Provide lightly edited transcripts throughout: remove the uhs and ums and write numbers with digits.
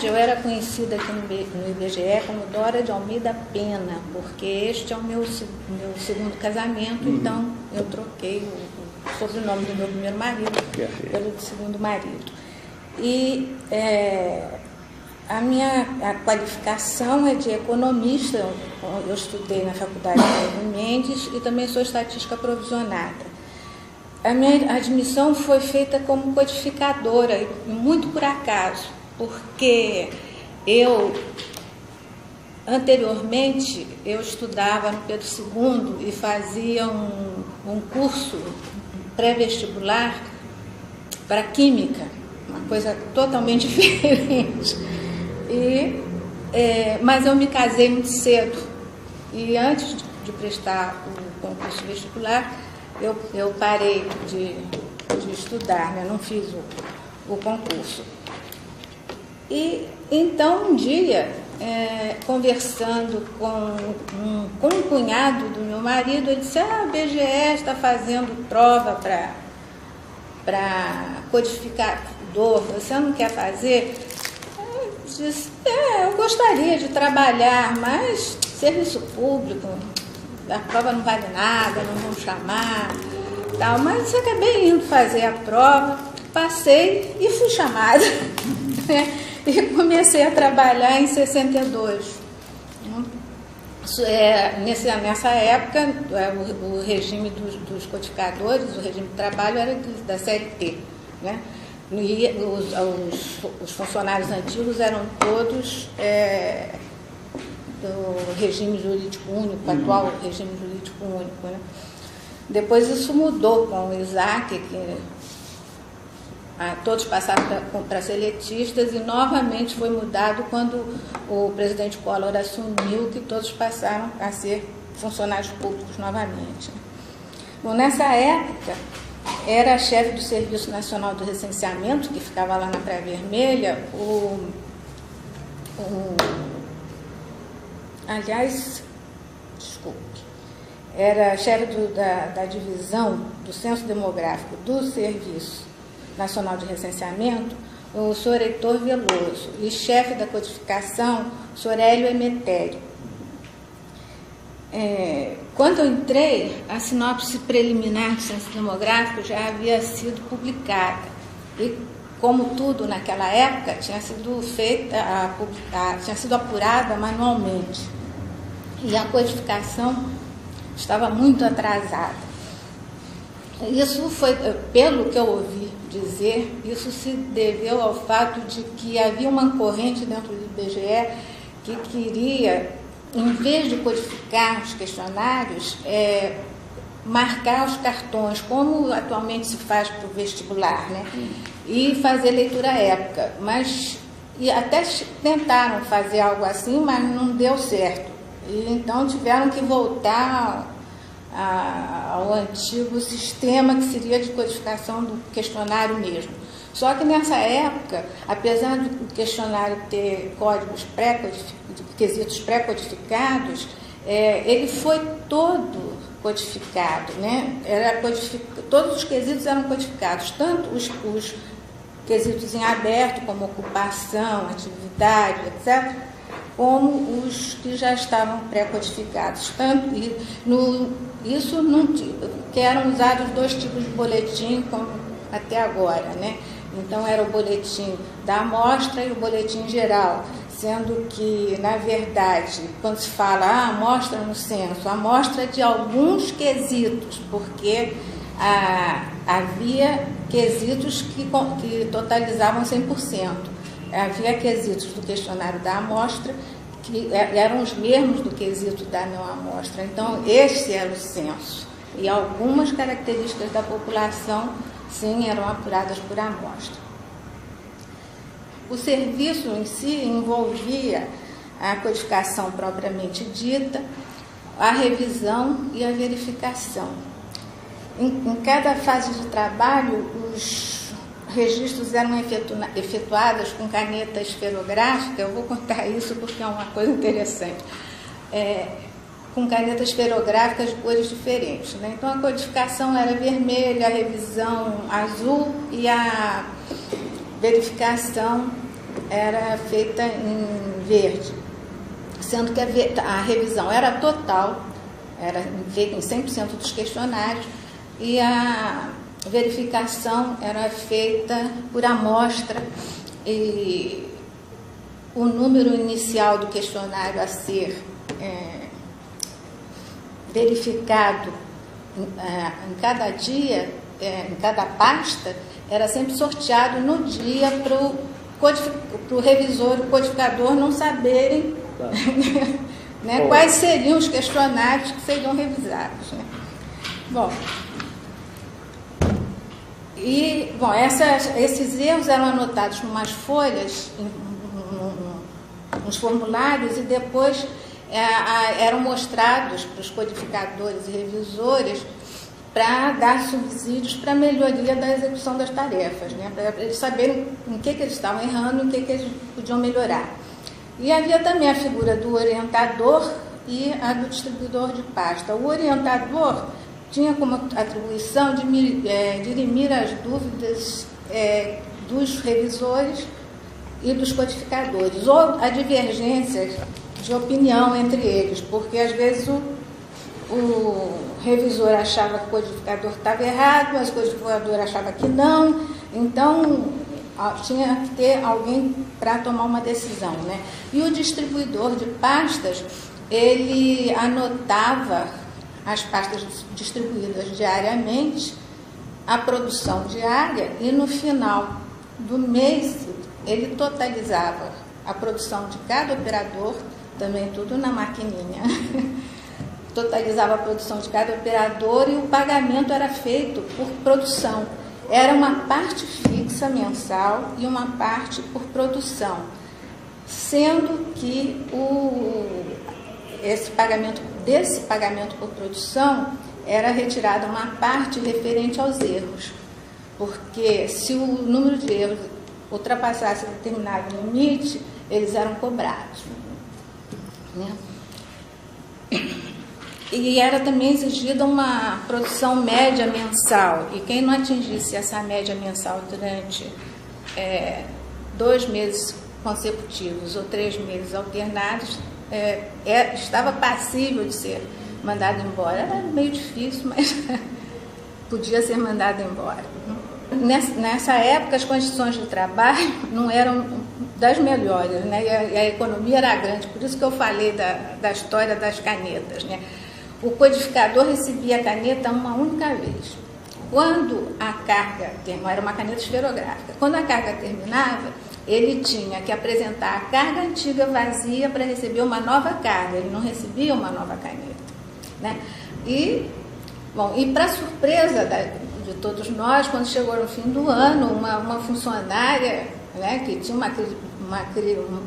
Eu era conhecida aqui no IBGE como Dora de Almeida Pena, porque este é o meu segundo casamento, então eu troquei o sobrenome do meu primeiro marido pelo do segundo marido. E a qualificação é de economista, eu estudei na Faculdade de Mendes e também sou estatística provisionada. A minha admissão foi feita como codificadora, e muito por acaso, porque anteriormente, eu estudava no Pedro II e fazia um curso pré-vestibular para Química, uma coisa totalmente diferente. Mas eu me casei muito cedo e antes de prestar o concurso vestibular, eu parei de estudar, né? Não fiz o concurso. E então um dia, conversando com um cunhado do meu marido, ele disse: a BGE está fazendo prova para codificador, você não quer fazer? Eu disse: eu gostaria de trabalhar, mas serviço público, a prova não vale nada, não vão chamar, tal. Mas eu acabei indo fazer a prova, passei e fui chamada. E comecei a trabalhar em 62. Nessa época, o regime dos codificadores, o regime de trabalho era da CLT, né? E os funcionários antigos eram todos do regime jurídico único, atual regime jurídico único, né? Depois isso mudou com o Isaac, que todos passaram para seletistas, e novamente foi mudado quando o presidente Collor assumiu, que todos passaram a ser funcionários públicos novamente. Bom, nessa época, era chefe do Serviço Nacional do Recenseamento, que ficava lá na Praia Vermelha, era chefe da divisão do Censo Demográfico do Serviço Nacional de Recenseamento, o senhor Heitor Veloso, e chefe da codificação, o senhor Hélio Emetério. Quando eu entrei, a sinopse preliminar do Censo Demográfico já havia sido publicada, e como tudo naquela época, tinha sido tinha sido apurada manualmente, e a codificação estava muito atrasada. Isso foi, pelo que eu ouvi dizer, isso se deveu ao fato de que havia uma corrente dentro do IBGE que queria, em vez de codificar os questionários, marcar os cartões, como atualmente se faz para o vestibular, né? E fazer leitura épica. E até tentaram fazer algo assim, mas não deu certo. E então tiveram que voltar ao antigo sistema, que seria de codificação do questionário mesmo. Só que nessa época, apesar do questionário ter códigos quesitos pré-codificados, ele foi todo codificado, né? Todos os quesitos eram codificados, tanto os quesitos em aberto, como ocupação, atividade, etc., como os que já estavam pré-codificados. Isso não que eram usados dois tipos de boletim, como até agora, né? Então era o boletim da amostra e o boletim geral, sendo que, na verdade, quando se fala amostra no censo, amostra de alguns quesitos, porque havia quesitos que totalizavam 100%. Havia quesitos do questionário da amostra que eram os mesmos do quesito da não amostra. Então, esse era o censo. E algumas características da população, sim, eram apuradas por amostra. O serviço em si envolvia a codificação propriamente dita, a revisão e a verificação. Em cada fase de trabalho, os registros eram efetuados com caneta esferográfica. Eu vou contar isso porque é uma coisa interessante. Com canetas esferográficas de cores diferentes, né? Então a codificação era vermelha, a revisão azul e a verificação era feita em verde, sendo que a revisão era total, era feita em 100% dos questionários, e a verificação era feita por amostra, e o número inicial do questionário a ser verificado em cada dia, em cada pasta, era sempre sorteado no dia para o revisor, o codificador não saberem né, quais seriam os questionários que seriam revisados. Né? Bom, esses erros eram anotados em umas folhas, nos formulários, e depois eram mostrados para os codificadores e revisores para dar subsídios para a melhoria da execução das tarefas, né? Para eles saberem em que eles estavam errando e em que eles podiam melhorar. E havia também a figura do orientador e a do distribuidor de pasta. O orientador tinha como atribuição de dirimir as dúvidas dos revisores e dos codificadores, ou a divergências de opinião entre eles, porque às vezes o revisor achava que o codificador estava errado, mas o codificador achava que não, então tinha que ter alguém para tomar uma decisão, né? E o distribuidor de pastas, ele anotava as pastas distribuídas diariamente, a produção diária, e no final do mês ele totalizava a produção de cada operador, também tudo na maquininha, totalizava a produção de cada operador, e o pagamento era feito por produção. Era uma parte fixa mensal e uma parte por produção, sendo que desse pagamento por produção era retirada uma parte referente aos erros, porque se o número de erros ultrapassasse determinado limite, eles eram cobrados, né? E era também exigida uma produção média mensal, e quem não atingisse essa média mensal durante 2 meses consecutivos ou 3 meses alternados, estava passível de ser mandado embora. Era meio difícil, mas podia ser mandado embora. Nessa época, as condições de trabalho não eram das melhores, né? E a economia era grande, por isso que eu falei da história das canetas, né? O codificador recebia a caneta uma única vez. Quando a carga, era uma caneta esferográfica, quando a carga terminava, ele tinha que apresentar a carga antiga vazia para receber uma nova carga, ele não recebia uma nova caneta, né? E para surpresa de todos nós, quando chegou no fim do ano, uma funcionária, né, que tinha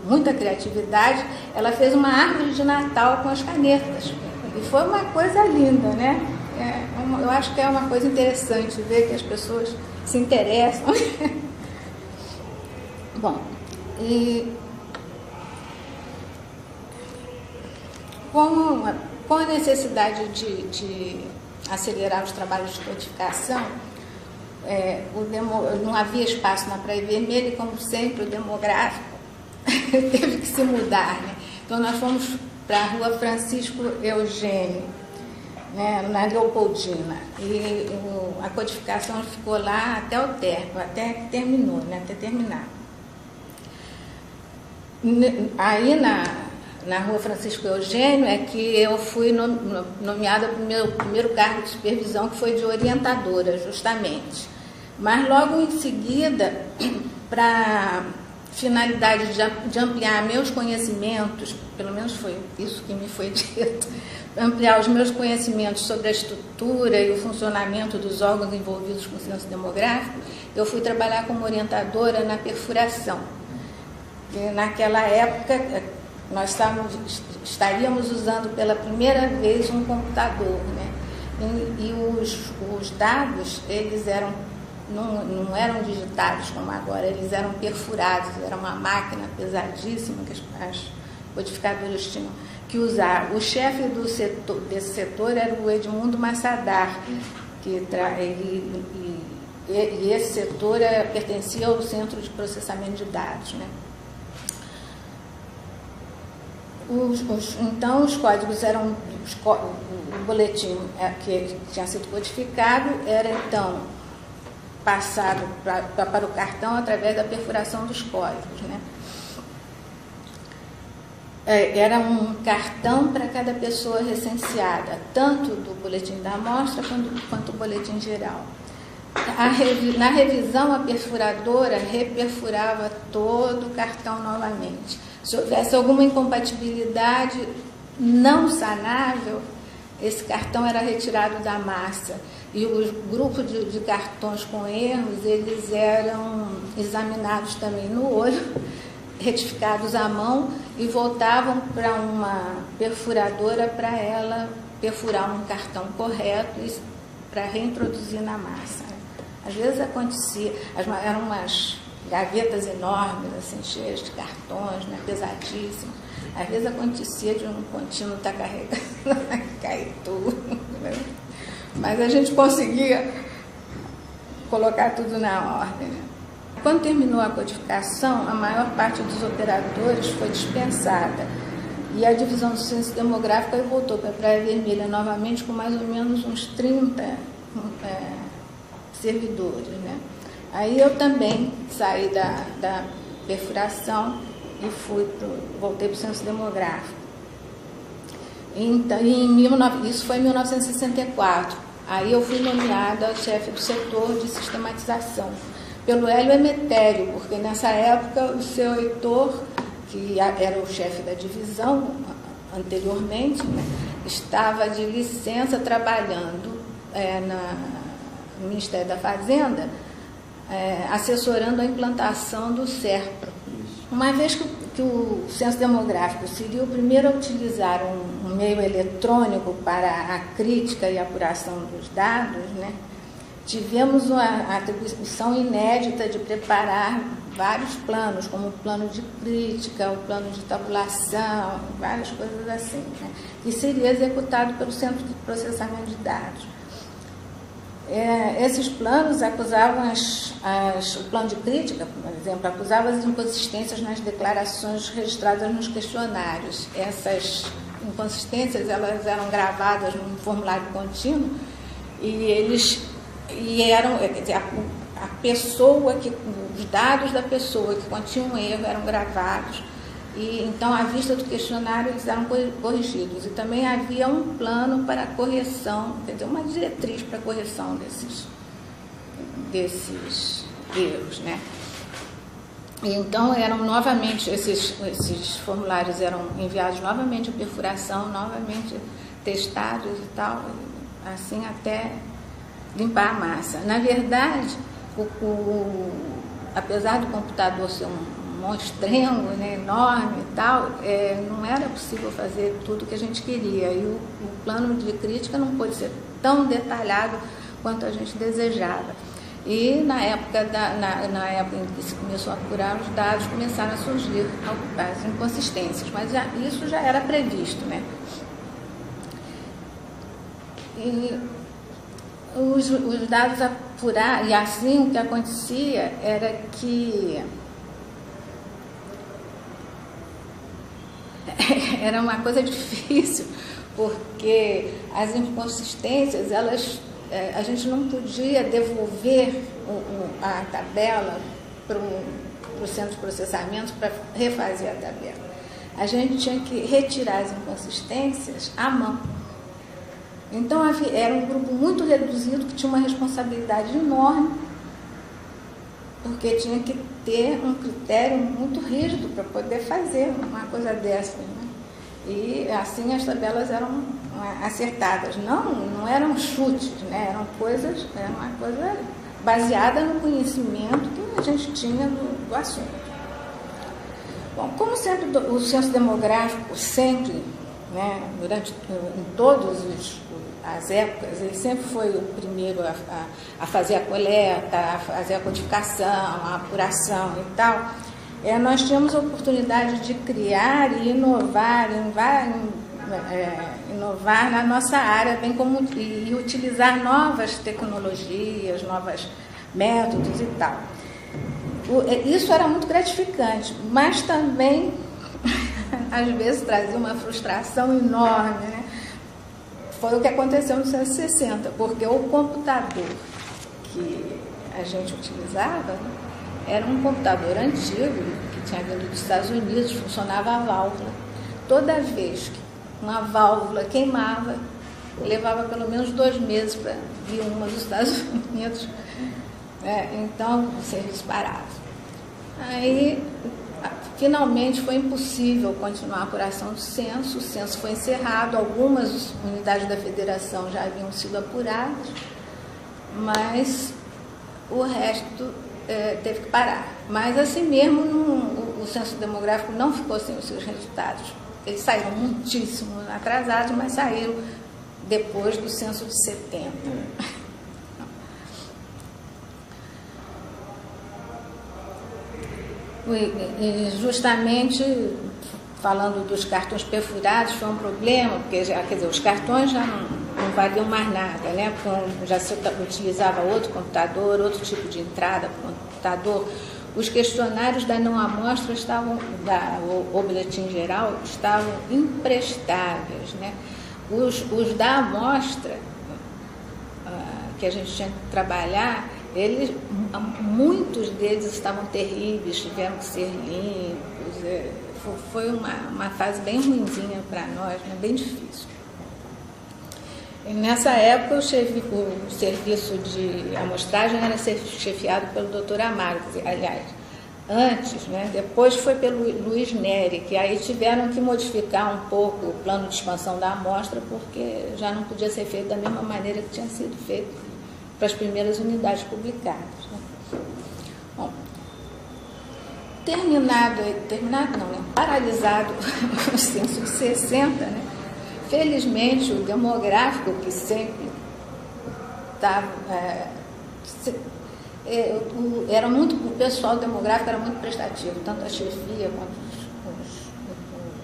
muita criatividade, ela fez uma árvore de Natal com as canetas. E foi uma coisa linda, né? Eu acho que é uma coisa interessante ver que as pessoas se interessam. Bom, e com a necessidade de acelerar os trabalhos de codificação, não havia espaço na Praia Vermelha, e como sempre o demográfico teve que se mudar, né? Então nós fomos para a Rua Francisco Eugênio, né, na Leopoldina, e a codificação ficou lá até o término, até que terminou, né, até terminar. Aí na Rua Francisco Eugênio é que eu fui nomeada para o meu primeiro cargo de supervisão, que foi de orientadora, justamente. Mas logo em seguida, para finalidade de ampliar meus conhecimentos, pelo menos foi isso que me foi dito, ampliar os meus conhecimentos sobre a estrutura e o funcionamento dos órgãos envolvidos com o censo demográfico, eu fui trabalhar como orientadora na perfuração. E naquela época, nós estaríamos usando pela primeira vez um computador, né? E os dados, eles não eram digitados como agora, eles eram perfurados, era uma máquina pesadíssima que as codificadoras tinham que usar. O chefe desse setor era o Edmundo Massadar, e esse setor pertencia ao Centro de Processamento de Dados, né? Então, os códigos eram... O boletim que tinha sido codificado era, então, passado para o cartão através da perfuração dos códigos, né? Era um cartão para cada pessoa recenseada, tanto do boletim da amostra quanto do boletim geral. Na revisão, a perfuradora reperfurava todo o cartão novamente. Se houvesse alguma incompatibilidade não sanável, esse cartão era retirado da massa. E os grupos de cartões com erros, eles eram examinados também no olho, retificados à mão, e voltavam para uma perfuradora para ela perfurar um cartão correto para reintroduzir na massa. Às vezes acontecia, eram umas gavetas enormes, assim, cheias de cartões, né, pesadíssimas. Às vezes acontecia de um contínuo estar carregando, cair tudo, né? Mas a gente conseguia colocar tudo na ordem, né? Quando terminou a codificação, a maior parte dos operadores foi dispensada e a divisão do censo demográfico voltou para a Praia Vermelha novamente com mais ou menos uns 30 servidores, né? Aí eu também saí da perfuração e voltei para o censo demográfico. Então, isso foi em 1964. Aí eu fui nomeada chefe do setor de sistematização pelo Hélio Emetério, porque nessa época o seu Heitor, que era o chefe da divisão anteriormente, né, estava de licença trabalhando no Ministério da Fazenda, assessorando a implantação do SERPRO. Uma vez que o censo demográfico seria o primeiro a utilizar um meio eletrônico para a crítica e apuração dos dados, né, tivemos a atribuição inédita de preparar vários planos, como o plano de crítica, o plano de tabulação, várias coisas assim, né, que seria executado pelo Centro de Processamento de Dados. Esses planos acusavam o plano de crítica, por exemplo, acusava as inconsistências nas declarações registradas nos questionários. Essas inconsistências, elas eram gravadas num formulário contínuo a pessoa os dados da pessoa que continham um erro eram gravados. E, então, à vista do questionário, eles eram corrigidos. E também havia um plano para a correção, quer dizer, uma diretriz para a correção desses erros, né? E, então, eram novamente, esses formulários eram enviados novamente à perfuração, novamente testados e tal, assim até limpar a massa. Na verdade, apesar do computador ser um monstrengo, né, enorme e tal, não era possível fazer tudo o que a gente queria. E o plano de crítica não pôde ser tão detalhado quanto a gente desejava. E na época em que se começou a apurar os dados, começaram a surgir as inconsistências, mas isso já era previsto, né? E os dados apurados, e assim o que acontecia era que era uma coisa difícil, porque as inconsistências, a gente não podia devolver a tabela para o centro de processamento para refazer a tabela. A gente tinha que retirar as inconsistências à mão. Então, era um grupo muito reduzido que tinha uma responsabilidade enorme, porque tinha que ter um critério muito rígido para poder fazer uma coisa dessa, né? E assim as tabelas eram acertadas. Não eram chutes, né? Era uma coisa baseada no conhecimento que a gente tinha do assunto. Bom, como sempre, o censo demográfico sempre, né, em todas as épocas, ele sempre foi o primeiro a fazer a coleta, a fazer a codificação, a apuração e tal. Nós tínhamos a oportunidade de criar e inovar na nossa área, bem como e utilizar novas tecnologias, novos métodos e tal. Isso era muito gratificante, mas também às vezes trazia uma frustração enorme, né? Foi o que aconteceu no 1960, porque o computador que a gente utilizava, né, era um computador antigo, que tinha vindo dos Estados Unidos, funcionava a válvula. Toda vez que uma válvula queimava, levava pelo menos 2 meses para vir uma dos Estados Unidos. Então, o serviço parava. Aí, finalmente, foi impossível continuar a apuração do censo. O censo foi encerrado, algumas unidades da federação já haviam sido apuradas, mas o resto teve que parar. Mas, assim mesmo, o censo demográfico não ficou sem os seus resultados. Eles saíram muitíssimo atrasados, mas saíram depois do censo de 70. Justamente falando dos cartões perfurados, foi um problema, porque os cartões já não valiam mais nada, né? Já se utilizava outro computador, outro tipo de entrada para o computador. Os questionários da não amostra o boletim geral estavam imprestáveis, né? Os da amostra, que a gente tinha que trabalhar, muitos deles estavam terríveis, tiveram que ser limpos. Foi uma fase bem ruinzinha para nós, né? Bem difícil. E nessa época, o serviço de amostragem era chefiado pelo Dr. Amaro, aliás, antes, né? Depois foi pelo Luiz Neri, que aí tiveram que modificar um pouco o plano de expansão da amostra, porque já não podia ser feito da mesma maneira que tinha sido feito para as primeiras unidades publicadas, né? Bom, paralisado o censo de 60, né? Felizmente, o demográfico, que sempre estava... o pessoal demográfico era muito prestativo, tanto a chefia quanto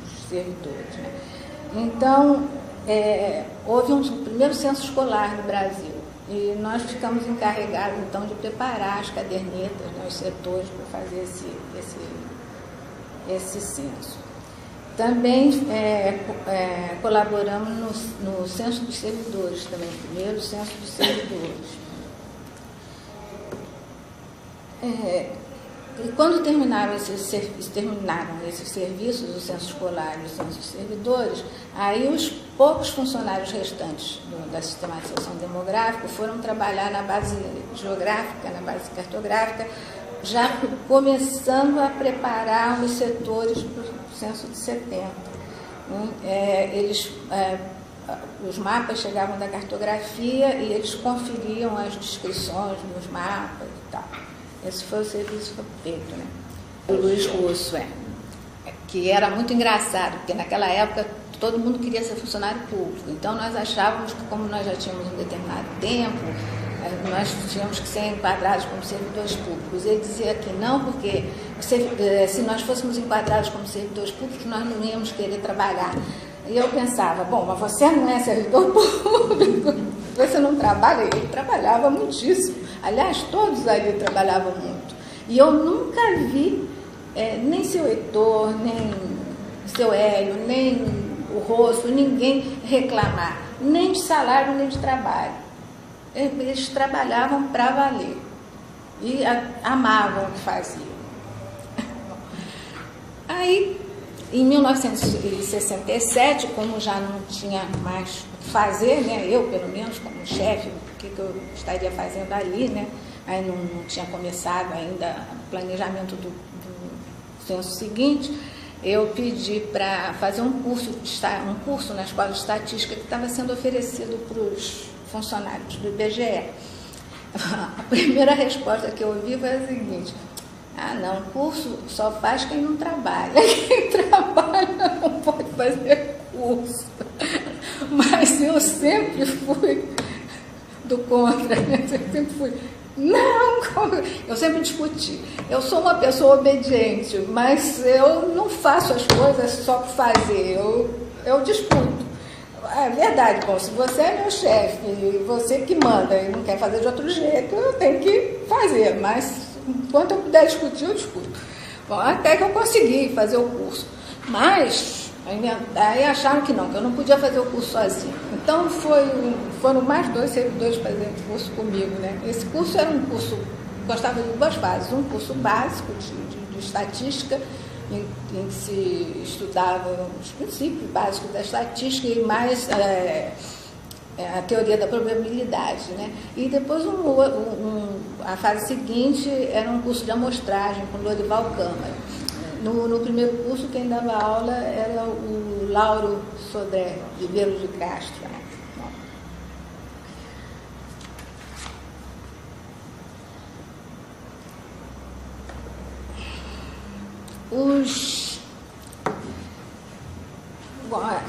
os servidores, né? Então, houve um primeiro censo escolar no Brasil, e nós ficamos encarregados, então, de preparar as cadernetas, né, os setores, para fazer esse censo. Também colaboramos no censo dos servidores, também, primeiro censo dos servidores. E quando terminaram esses serviços, o censo escolar e o censo dos servidores, aí os poucos funcionários restantes da sistematização demográfica foram trabalhar na base geográfica, na base cartográfica, já começando a preparar os setores para o censo de 70. Os mapas chegavam da cartografia e eles conferiam as descrições nos mapas e tal. Esse foi o serviço que foi feito, né? O Luiz Russo, que era muito engraçado, porque naquela época todo mundo queria ser funcionário público. Então nós achávamos que, como nós já tínhamos um determinado tempo, nós tínhamos que ser enquadrados como servidores públicos. Ele dizia que não, porque se nós fôssemos enquadrados como servidores públicos, nós não íamos querer trabalhar. E eu pensava, bom, mas você não é servidor público, você não trabalha? Ele trabalhava muitíssimo. Aliás, todos ali trabalhavam muito. E eu nunca vi nem seu Heitor, nem seu Hélio, nem o Rosso, ninguém reclamar, nem de salário, nem de trabalho. Eles trabalhavam para valer e amavam o que faziam. Aí, em 1967, como já não tinha mais o que fazer, né, eu, pelo menos, como chefe, o que eu estaria fazendo ali, né? Aí não tinha começado ainda o planejamento do censo seguinte, eu pedi para fazer um curso na Escola de Estatística que estava sendo oferecido para os funcionários do IBGE. A primeira resposta que eu ouvi foi a seguinte: não, curso só faz quem não trabalha. Quem trabalha não pode fazer curso. Mas eu sempre fui do contra, né? Eu sempre fui, não, eu sempre discuti. Eu sou uma pessoa obediente, mas eu não faço as coisas só por fazer, eu discuto. É verdade, bom, se você é meu chefe e você que manda e não quer fazer de outro jeito, eu tenho que fazer, mas enquanto eu puder discutir, eu discuto. Bom, até que eu consegui fazer o curso. Mas aí acharam que eu não podia fazer o curso sozinha. Então foram mais 2 servidores fazendo o curso comigo, né? Esse curso era um curso, constava de 2 fases, um curso básico de estatística, em que se estudava os princípios básicos da estatística e mais a teoria da probabilidade, né? E depois a fase seguinte era um curso de amostragem com Lorival Câmara. No primeiro curso, quem dava aula era o Lauro Sodré Ribeiro de Castro. Né?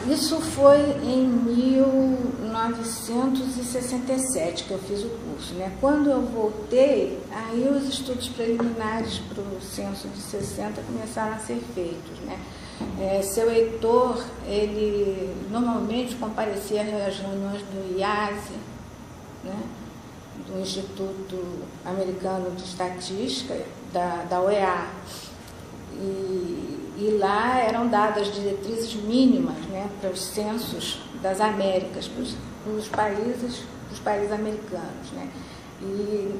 Isso foi em 1967 que eu fiz o curso, né? Quando eu voltei, aí os estudos preliminares para o censo de 60 começaram a ser feitos, né? Seu Heitor, ele normalmente comparecia às reuniões do IASE, né? Do Instituto Americano de Estatística, da UEA. E lá eram dadas diretrizes mínimas, né, para os censos das Américas, para os países americanos, né. E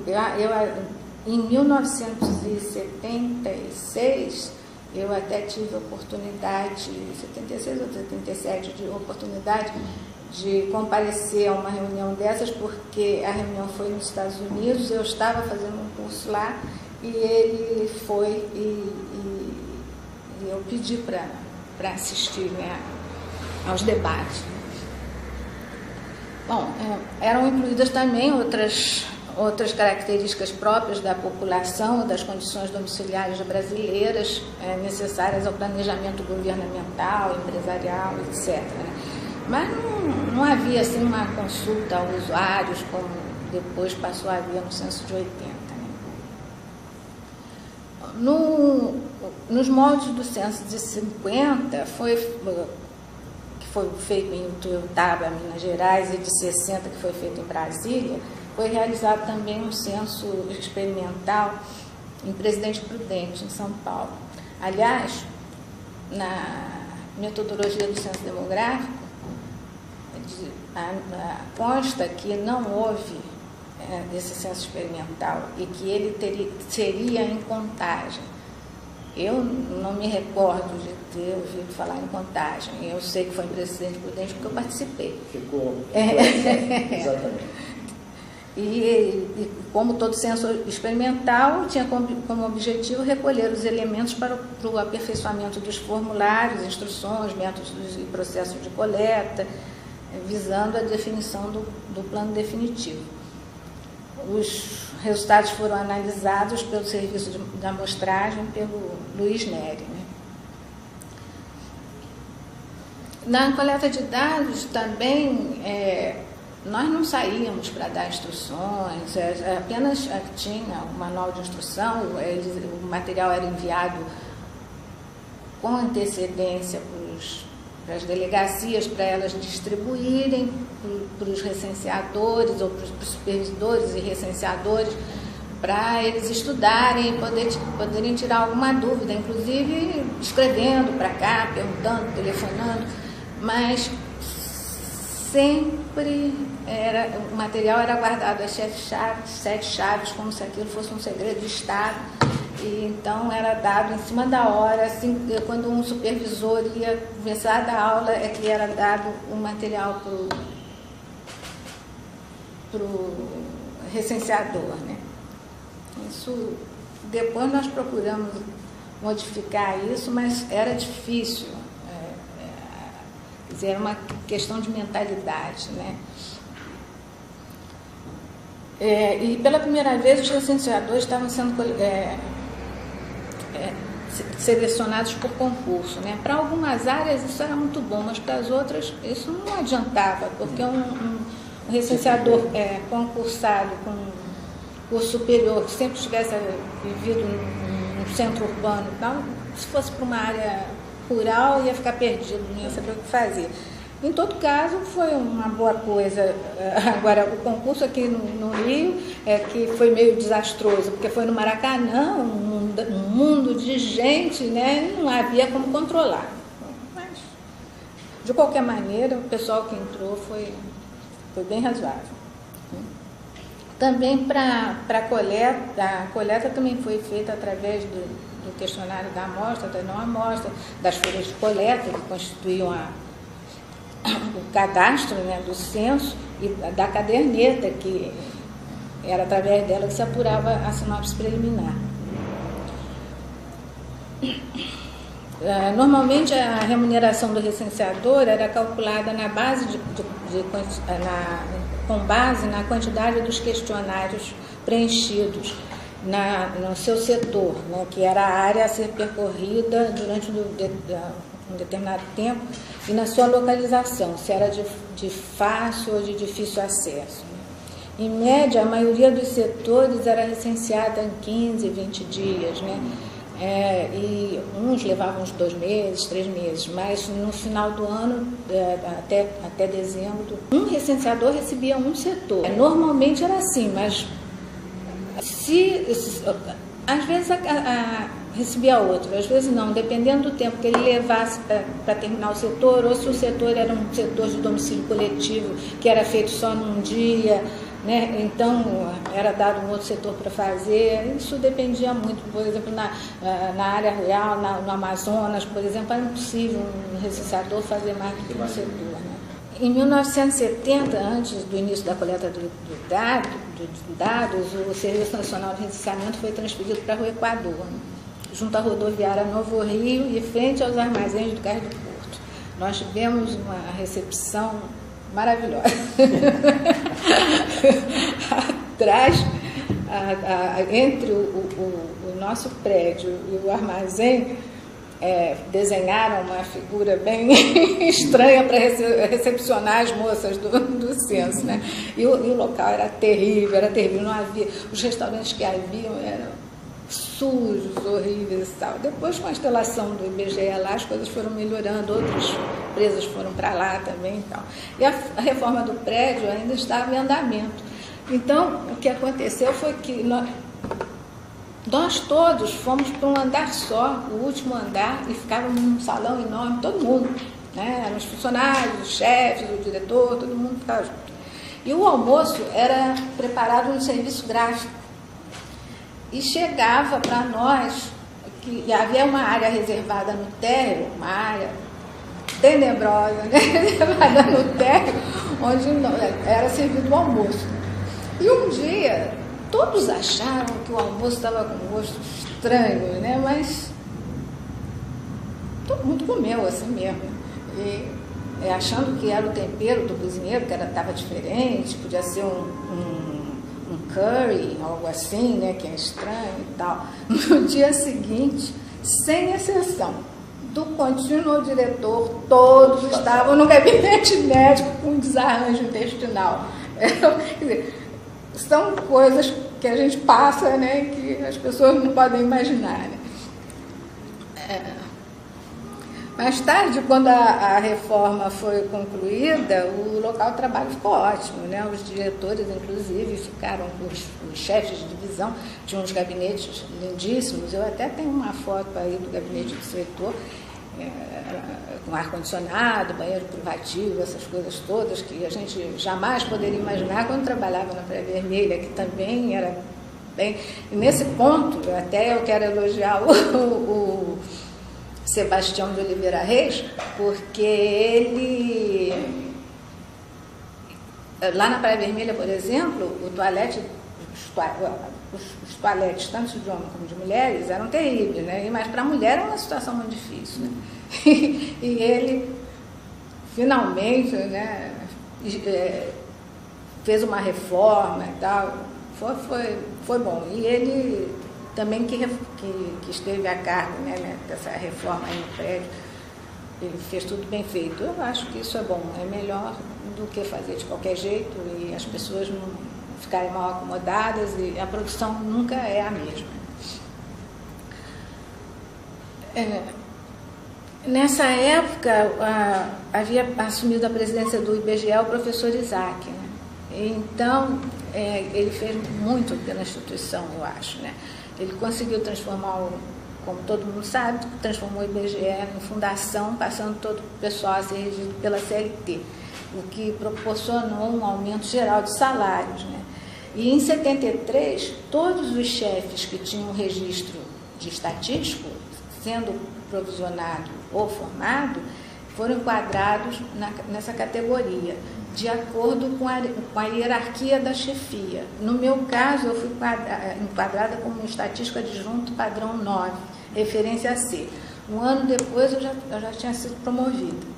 em 1976, eu até tive a oportunidade, 76 ou 77, de oportunidade de comparecer a uma reunião dessas, porque a reunião foi nos Estados Unidos, eu estava fazendo um curso lá, e ele foi e eu pedi para assistir, né, aos debates. Bom, eram incluídas também outras características próprias da população, das condições domiciliares brasileiras, necessárias ao planejamento governamental, empresarial, etc. Né? Mas não havia assim uma consulta a usuários como depois passou a haver no censo de 80. Nos moldes do censo de 50, que foi feito em Utuiutaba, Minas Gerais, e de 60, que foi feito em Brasília, foi realizado também um censo experimental em Presidente Prudente, em São Paulo. Aliás, na metodologia do censo demográfico, consta que não houve esse censo experimental e que ele seria em contagem. Eu não me recordo de ter ouvido falar em contagem. Eu sei que foi em Presidente Prudente porque eu participei. Ficou. Exatamente. E como todo censo experimental, tinha como objetivo recolher os elementos para o aperfeiçoamento dos formulários, instruções, métodos e processos de coleta, visando a definição do plano definitivo. Os resultados foram analisados pelo serviço de amostragem, pelo Luiz Neri. Né? Na coleta de dados também, nós não saíamos para dar instruções, apenas tinha o manual de instrução, o material era enviado com antecedência para as delegacias, para elas distribuírem para os recenseadores ou para os supervisores e recenseadores, para eles estudarem e poderem tirar alguma dúvida, inclusive escrevendo para cá, perguntando, telefonando, mas sempre o material era guardado às 7 chaves, como se aquilo fosse um segredo de Estado. E então era dado em cima da hora, assim, quando um supervisor ia começar a dar aula, é que era dado o material para o recenseador, né? Isso, depois nós procuramos modificar isso, mas era difícil, quer dizer, era uma questão de mentalidade, né? E pela primeira vez os recenseadores estavam sendo selecionados por concurso, né? Para algumas áreas isso era muito bom, mas para as outras isso não adiantava, porque um recenseador concursado com curso superior, que sempre tivesse vivido num centro urbano e tal, se fosse para uma área rural ia ficar perdido, não ia saber o que fazer. Em todo caso, foi uma boa coisa. Agora, o concurso aqui no Rio, que foi meio desastroso, porque foi no Maracanã, um mundo de gente, né? Não havia como controlar. de qualquer maneira, o pessoal que entrou foi bem razoável. Também para a coleta também foi feita através do questionário da amostra, da não amostra, das folhas de coleta, que constituíam o cadastro, né, do censo, e da caderneta, que era através dela que se apurava a sinopse preliminar. Normalmente a remuneração do recenseador era calculada na base com base na quantidade dos questionários preenchidos no seu setor, né, que era a área a ser percorrida durante um determinado tempo, e na sua localização, se era de fácil ou de difícil acesso. Em média, a maioria dos setores era recenseada em 15, 20 dias, né? E uns levavam uns 2 meses, 3 meses, mas no final do ano, até dezembro, um recenseador recebia um setor. Normalmente era assim, mas às vezes recebia outro, às vezes não, dependendo do tempo que ele levasse para terminar o setor, ou se o setor era um setor de domicílio coletivo, que era feito só num dia, né? Então era dado um outro setor para fazer. Isso dependia muito. Por exemplo, na área rural, no Amazonas, por exemplo, era impossível um recenseador fazer mais do que um setor, né? Em 1970, antes do início da coleta dos dados, o Serviço Nacional de Recenseamento foi transferido para o Equador, né, junto à rodoviária Novo Rio e frente aos armazéns do Cais do Porto. Nós tivemos uma recepção maravilhosa. Atrás, entre o nosso prédio e o armazém, desenharam uma figura bem estranha para recepcionar as moças do censo, né? E o local era terrível, não havia, os restaurantes que haviam eram sujos, horríveis e tal. Depois, com a instalação do IBGE lá, as coisas foram melhorando, outras empresas foram para lá também e tal. E a reforma do prédio ainda estava em andamento. Então, o que aconteceu foi que nós todos fomos para um andar só, o último andar, e ficávamos num salão enorme, todo mundo, né? Eram os funcionários, os chefes, o diretor, todo mundo ficava junto. E o almoço era preparado no serviço gráfico. E chegava para nós, que havia uma área reservada no térreo, uma área tenebrosa, né? Reservada no térreo, onde era servido o almoço. E um dia, todos acharam que o almoço estava com um gosto estranho, né? Mas todo mundo comeu assim mesmo. E achando que era o tempero do cozinheiro, que estava diferente, podia ser um curry, algo assim, né, que é estranho e tal. No dia seguinte, sem exceção, do contínuo ao diretor, todos estavam no gabinete médico com desarranjo intestinal. Quer dizer, são coisas que a gente passa, né, que as pessoas não podem imaginar, né? Mais tarde, quando a reforma foi concluída, o local de trabalho ficou ótimo, né? Os diretores, inclusive, ficaram com os chefes de divisão, tinham uns gabinetes lindíssimos. Eu até tenho uma foto aí do gabinete do setor, com ar-condicionado, banheiro privativo, essas coisas todas que a gente jamais poderia imaginar quando trabalhava na Praia Vermelha, que também era bem... E nesse ponto, eu quero elogiar o Sebastião de Oliveira Reis, porque ele, lá na Praia Vermelha, por exemplo, os toaletes, tanto de homens como de mulheres, eram terríveis, né? Mas para a mulher era uma situação muito difícil, né? E ele, finalmente, né, fez uma reforma e tal, foi bom. E ele também que esteve a cargo, né, dessa reforma aí no prédio, ele fez tudo bem feito. Eu acho que isso é bom, é melhor do que fazer de qualquer jeito e as pessoas não ficarem mal acomodadas e a produção nunca é a mesma. Nessa época, havia assumido a presidência do IBGE o professor Isaac, né? Então, ele fez muito pela instituição, eu acho, né? Ele conseguiu transformar como todo mundo sabe, transformou o IBGE em fundação, passando todo o pessoal a ser regido pela CLT, o que proporcionou um aumento geral de salários, né? E em 73, todos os chefes que tinham registro de estatístico, sendo provisionado ou formado, foram enquadrados nessa categoria, de acordo com a hierarquia da chefia. No meu caso, eu fui enquadrada como estatística adjunto padrão 9, referência C. Um ano depois, eu já tinha sido promovida.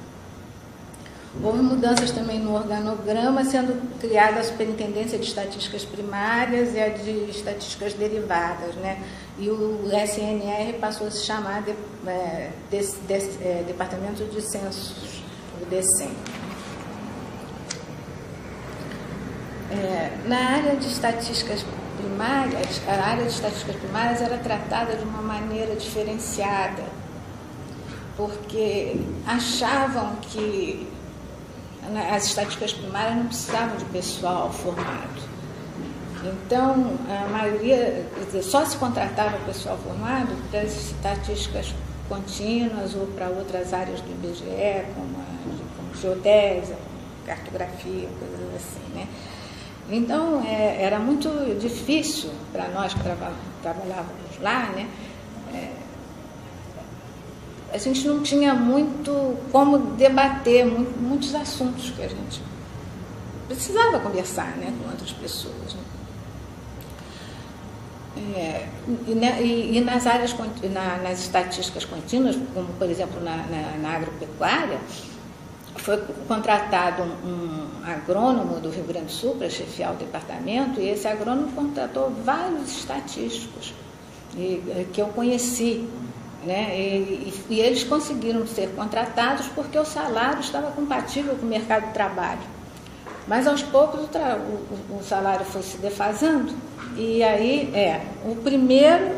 Houve mudanças também no organograma, sendo criada a Superintendência de Estatísticas Primárias e a de Estatísticas Derivadas, né? E o SNR passou a se chamar Departamento de Censos, o DECEM. Na área de estatísticas primárias, a área de estatísticas primárias era tratada de uma maneira diferenciada, porque achavam que as estatísticas primárias não precisavam de pessoal formado. Então, a maioria, só se contratava pessoal formado para as estatísticas contínuas ou para outras áreas do IBGE, como geodésia, cartografia, coisas assim, né? Então, era muito difícil para nós que trabalhávamos lá, né? A gente não tinha muito como debater muitos assuntos que a gente precisava conversar, né, com outras pessoas, né? E nas áreas, nas estatísticas contínuas, como por exemplo na agropecuária, foi contratado um agrônomo do Rio Grande do Sul para chefiar o departamento, e esse agrônomo contratou vários estatísticos que eu conheci, né? E eles conseguiram ser contratados porque o salário estava compatível com o mercado de trabalho. Mas aos poucos o salário foi se defasando, e aí o primeiro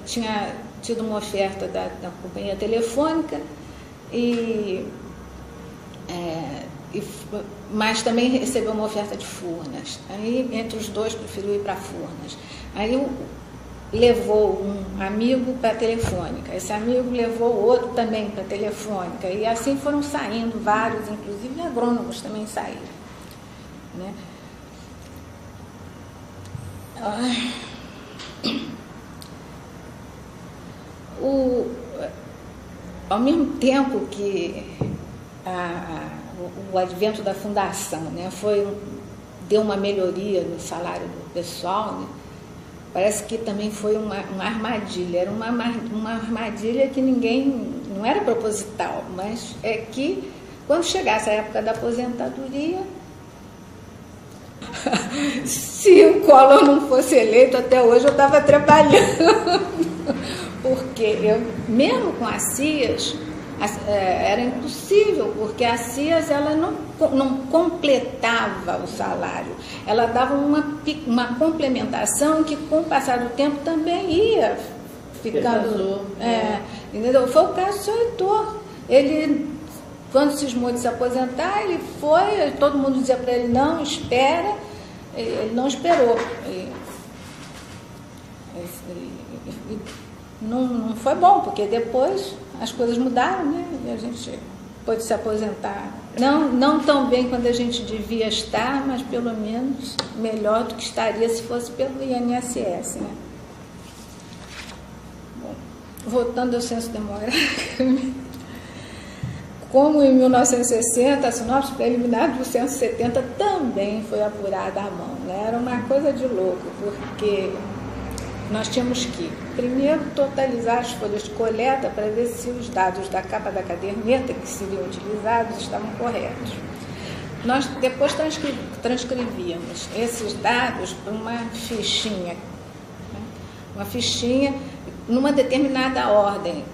tinha tido uma oferta da companhia telefônica, mas também recebeu uma oferta de Furnas. Aí entre os dois preferiu ir para Furnas. Aí levou um amigo para a telefônica, esse amigo levou outro também para a telefônica, e assim foram saindo vários, inclusive agrônomos também saíram, né? Ao mesmo tempo que o advento da fundação, né, deu uma melhoria no salário do pessoal, né? Parece que também foi uma armadilha, era uma armadilha que não era proposital, mas é que quando chegasse a época da aposentadoria, se o Collor não fosse eleito até hoje, eu estava trabalhando, porque mesmo com a CIAS, era impossível, porque a CIAS ela não completava o salário, ela dava uma complementação que com o passar do tempo também ia ficando. Entendeu? Foi o caso do seu Heitor. Ele, quando cismou de se aposentar, ele foi, todo mundo dizia para ele, não, espera, ele não esperou. Não foi bom, porque depois as coisas mudaram, né? E a gente pôde se aposentar. Não tão bem quando a gente devia estar, mas pelo menos melhor do que estaria se fosse pelo INSS, né? Bom, voltando ao censo demográfico, como em 1960, a sinopse preliminar do censo 70 também foi apurada à mão, né? Era uma coisa de louco, porque nós tínhamos que, primeiro, totalizar as folhas de coleta para ver se os dados da capa da caderneta que seriam utilizados estavam corretos. Nós depois transcrevíamos esses dados para uma fichinha, né? Uma fichinha numa determinada ordem.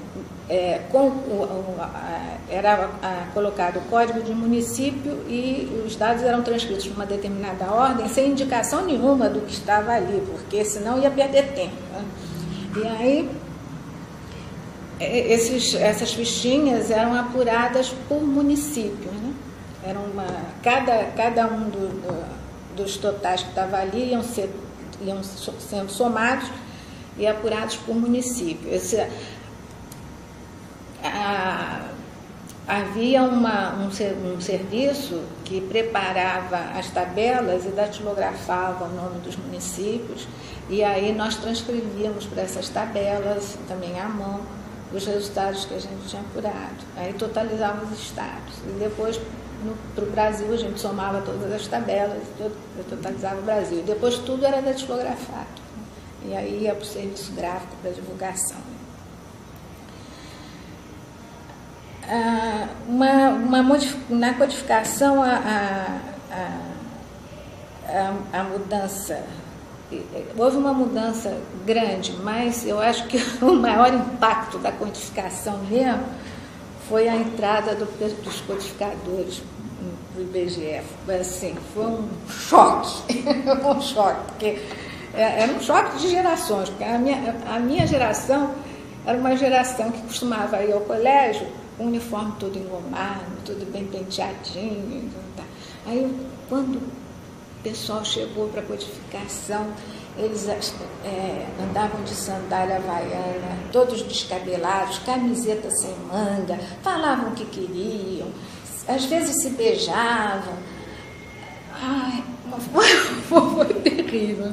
Era colocado o código de município e os dados eram transcritos numa determinada ordem, sem indicação nenhuma do que estava ali, porque senão ia perder tempo, né? E aí, essas fichinhas eram apuradas por município, né? Cada um dos totais que estava ali iam sendo somados e apurados por município. Havia um serviço que preparava as tabelas e datilografava o nome dos municípios, e aí nós transcrevíamos para essas tabelas, também à mão, os resultados que a gente tinha apurado. Aí totalizava os estados. E depois, para o Brasil, a gente somava todas as tabelas e totalizava o Brasil. E depois tudo era datilografado. E aí ia para o serviço gráfico para divulgação. Na codificação, a mudança, houve uma mudança grande, mas eu acho que o maior impacto da codificação mesmo foi a entrada dos codificadores do IBGE. Assim, foi um choque, um choque, porque era um choque de gerações, porque a minha geração era uma geração que costumava ir ao colégio com o uniforme todo engomado, tudo bem penteadinho. Tá. Aí, quando o pessoal chegou para a codificação, eles andavam de sandália havaiana, todos descabelados, camiseta sem manga, falavam o que queriam, às vezes se beijavam. Ai, foi terrível.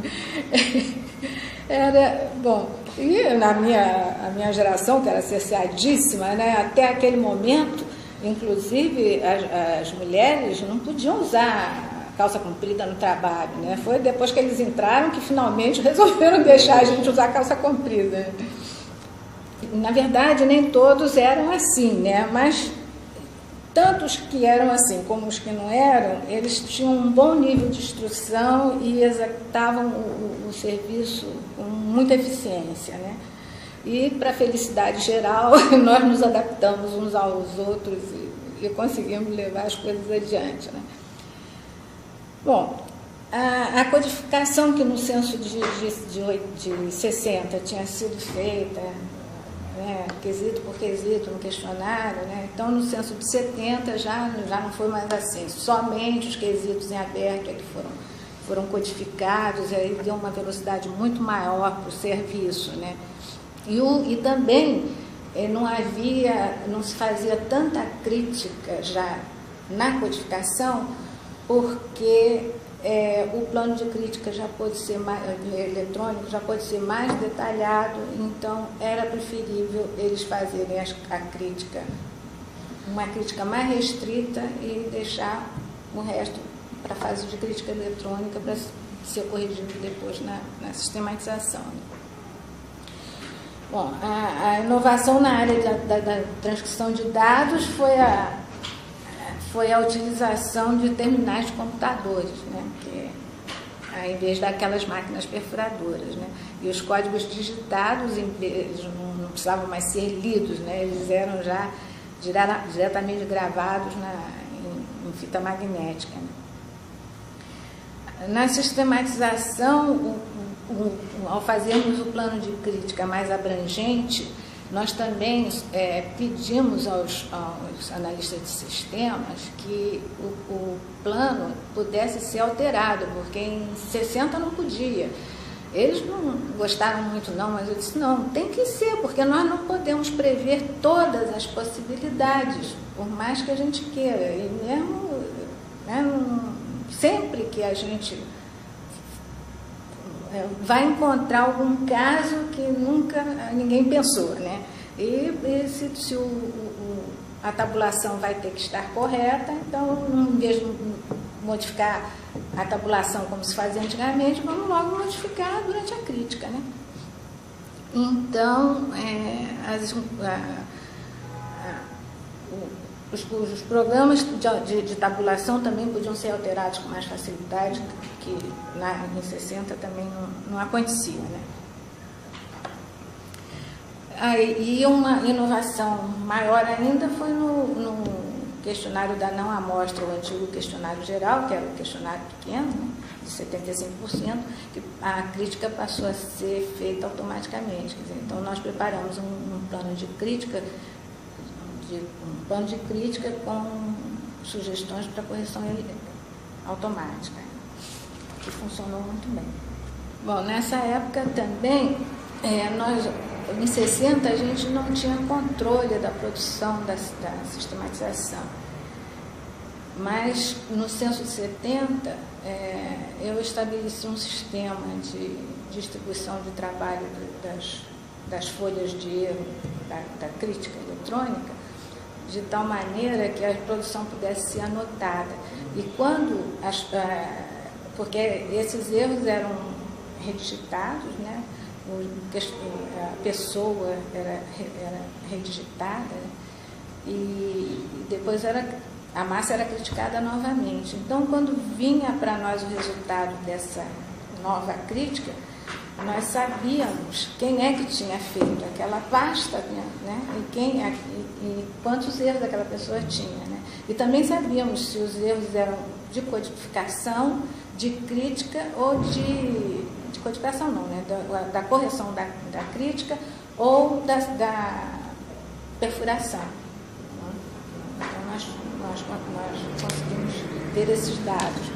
Era, bom, e a minha geração, que era cerceadíssima, né, até aquele momento, inclusive as mulheres não podiam usar calça comprida no trabalho, né? Foi depois que eles entraram que finalmente resolveram deixar a gente usar calça comprida. Na verdade, nem todos eram assim, né? Mas tanto os que eram assim como os que não eram, eles tinham um bom nível de instrução e executavam o serviço com muita eficiência, né? E, para a felicidade geral, nós nos adaptamos uns aos outros e conseguimos levar as coisas adiante, né? Bom, a codificação que no censo de 60 tinha sido feita, né, quesito por quesito no questionário, né? Então no censo de 70 já não foi mais assim, somente os quesitos em aberto é que foram codificados, e aí deu uma velocidade muito maior para o serviço, né? E também não se fazia tanta crítica já na codificação, porque o plano de crítica já pode ser mais eletrônico, já pode ser mais detalhado, então era preferível eles fazerem a crítica, uma crítica mais restrita, e deixar o resto para a fase de crítica eletrônica para ser corrigido depois na sistematização. Bom, a inovação na área da transcrição de dados foi a utilização de terminais de computadores, né? Em vez daquelas máquinas perfuradoras, né? E os códigos digitados, eles não precisavam mais ser lidos, né? Eles eram já diretamente gravados em fita magnética, né? Na sistematização, ao fazermos o plano de crítica mais abrangente, nós também pedimos aos analistas de sistemas que o plano pudesse ser alterado, porque em 60 não podia. Eles não gostaram muito não, mas eu disse, não, tem que ser, porque nós não podemos prever todas as possibilidades, por mais que a gente queira. E mesmo, né, sempre que a gente vai encontrar algum caso que nunca ninguém pensou, né? E se a tabulação vai ter que estar correta, então, em vez de modificar a tabulação como se fazia antigamente, vamos logo modificar durante a crítica, né? Então, os programas de tabulação também podiam ser alterados com mais facilidade, que em 60 também não acontecia, né? E uma inovação maior ainda foi no questionário da não amostra, o antigo questionário geral, que era o questionário pequeno, né, de 75%, que a crítica passou a ser feita automaticamente. Quer dizer, então, nós preparamos um plano de crítica, com sugestões para correção automática, que funcionou muito bem. Bom, nessa época também Em 60, a gente não tinha controle da produção, da sistematização. Mas, no censo de 70, eu estabeleci um sistema de distribuição de trabalho das folhas de erro da crítica eletrônica, de tal maneira que a produção pudesse ser anotada. E quando porque esses erros eram redigitados, né? A pessoa era redigitada, né? E depois a massa era criticada novamente. Então, quando vinha para nós o resultado dessa nova crítica, nós sabíamos quem é que tinha feito aquela pasta, né? E quantos erros aquela pessoa tinha, né? E também sabíamos se os erros eram de codificação, de crítica ou de codificação não, né? Da correção da crítica ou da perfuração. Então, nós conseguimos ter esses dados.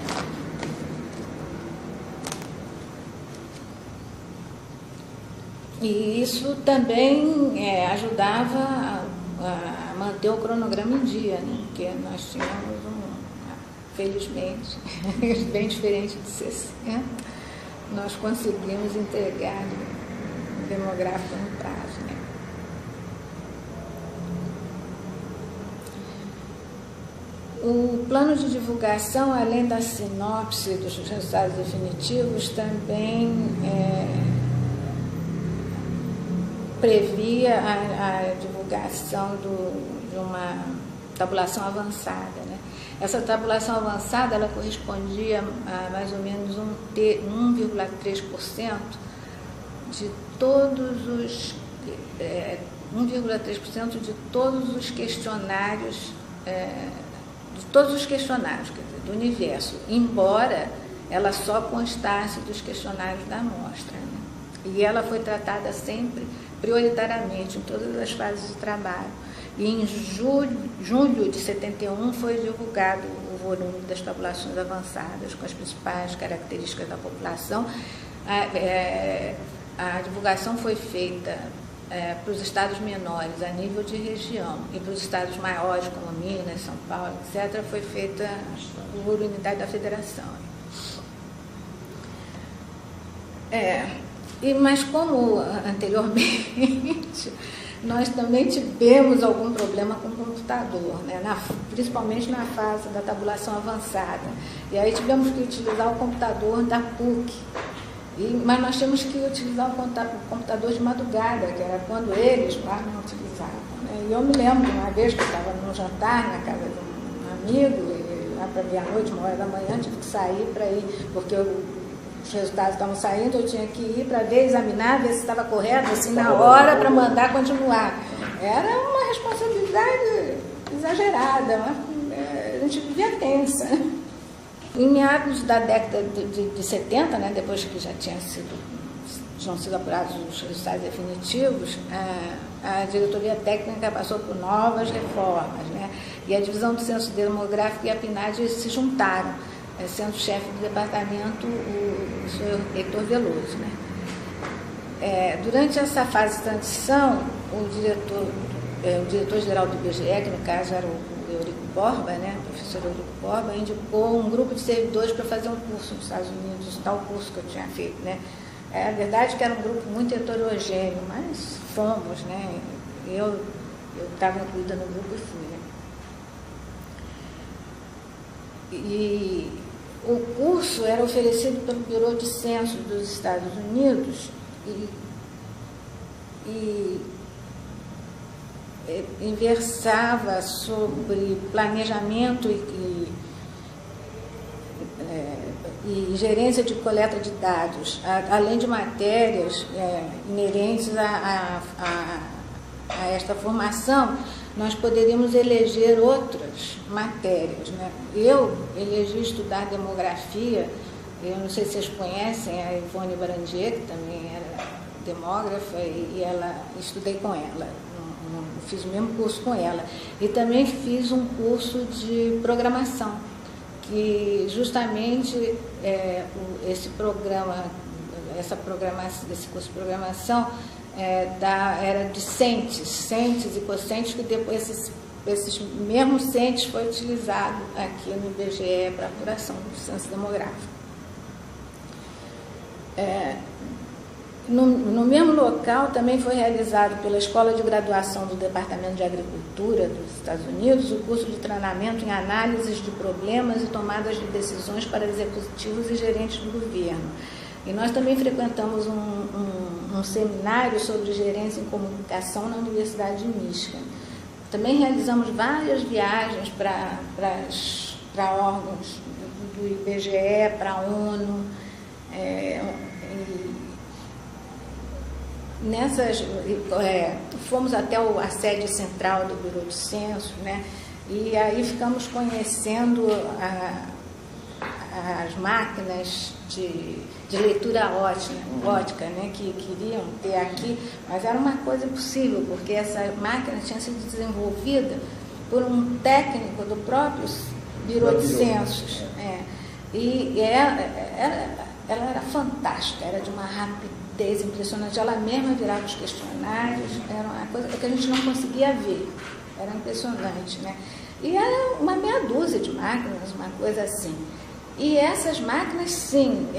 E isso também ajudava a manter o cronograma em dia, né? Porque nós tínhamos felizmente, bem diferente de 60, nós conseguimos entregar o demográfico no prazo, né? O plano de divulgação, além da sinopse dos resultados definitivos, também previa a divulgação de uma tabulação avançada, né? Essa tabulação avançada, ela correspondia a mais ou menos 1,3% de todos os 1,3% de todos os questionários, quer dizer, do universo, embora ela só constasse dos questionários da amostra, né? E ela foi tratada sempre prioritariamente em todas as fases de trabalho. E em julho de 71 foi divulgado o volume das tabulações avançadas com as principais características da população. A divulgação foi feita para os estados menores a nível de região e para os estados maiores como Minas, São Paulo, etc., foi feita por unidade da federação. Mas como anteriormente, nós também tivemos algum problema com o computador, né? Principalmente na fase da tabulação avançada. E aí tivemos que utilizar o computador da PUC. Mas nós tínhamos que utilizar o computador de madrugada, que era quando eles lá não utilizavam, né? E eu me lembro de uma vez que eu estava num jantar na casa de um amigo, e lá para meia-noite, 1h da manhã, tive que sair para ir, porque os resultados estavam saindo, eu tinha que ir para ver, examinar, ver se estava correto, assim, na hora, para mandar continuar. Era uma responsabilidade exagerada, a gente vivia tensa. Em meados da década de 70, né, depois que já tinham sido apurados os resultados definitivos, a diretoria técnica passou por novas reformas, né, e a divisão do censo demográfico e a PNAD se juntaram, sendo chefe do departamento o senhor Heitor Veloso, né. Durante essa fase de transição, o diretor-geral do IBGE, que no caso era o Eurico Borba, né, o professor Eurico Borba, indicou um grupo de servidores para fazer um curso nos Estados Unidos, tal curso que eu tinha feito, né. A verdade é que era um grupo muito heterogêneo, mas fomos, né, eu estava incluída no grupo e fui, né. E o curso era oferecido pelo Bureau de Censo dos Estados Unidos e versava sobre planejamento e gerência de coleta de dados, além de matérias inerentes a esta formação. Nós poderíamos eleger outras matérias, né? Eu elegi estudar demografia, eu não sei se vocês conhecem a Ivone Barandier, que também era demógrafa, e estudei com ela, fiz o mesmo curso com ela. E também fiz um curso de programação, que justamente esse programa, desse curso de programação era de centes e cocentes, que depois esses mesmos centes foi utilizado aqui no IBGE para apuração do censo demográfico. No mesmo local também foi realizado pela Escola de Graduação do Departamento de Agricultura dos Estados Unidos o curso de treinamento em análises de problemas e tomadas de decisões para executivos e gerentes do governo. E nós também frequentamos um seminário sobre gerência em comunicação na Universidade de Michigan. Também realizamos várias viagens para órgãos do IBGE, para a ONU, fomos até a sede central do Bureau do Censo, né? E aí ficamos conhecendo as máquinas de leitura ótica, né, que queriam ter aqui, mas era uma coisa impossível, porque essa máquina tinha sido desenvolvida por um técnico do próprio Bureau de Censos. E ela era fantástica, era de uma rapidez impressionante. Ela mesma virava os questionários, era uma coisa que a gente não conseguia ver, era impressionante, né? E era uma meia dúzia de máquinas, uma coisa assim. E essas máquinas, sim,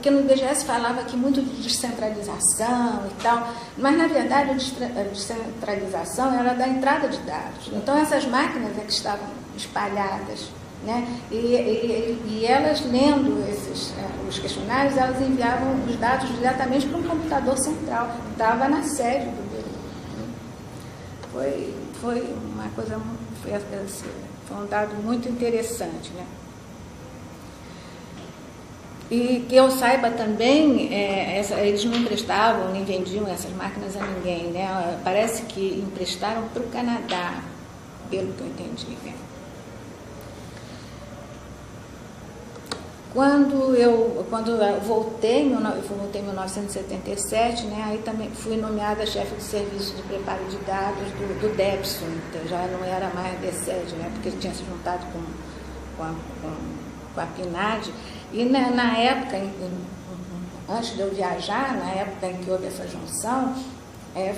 que no IBGE se falava aqui muito de descentralização e tal, mas na verdade a descentralização era da entrada de dados. Então essas máquinas que estavam espalhadas, né? E elas, lendo os questionários, elas enviavam os dados diretamente para um computador central, que estava na sede do Bureau. Foi uma coisa, foi um dado muito interessante, né? E que eu saiba também, eles não emprestavam nem vendiam essas máquinas a ninguém, né? Parece que emprestaram para o Canadá, pelo que eu entendi, né? Quando eu voltei em 1977, né, aí também fui nomeada chefe de serviço de preparo de dados do DEPSO, então já não era mais DSED, né, porque ele tinha se juntado com a PNAD. E na época, antes de eu viajar, na época em que houve essa junção,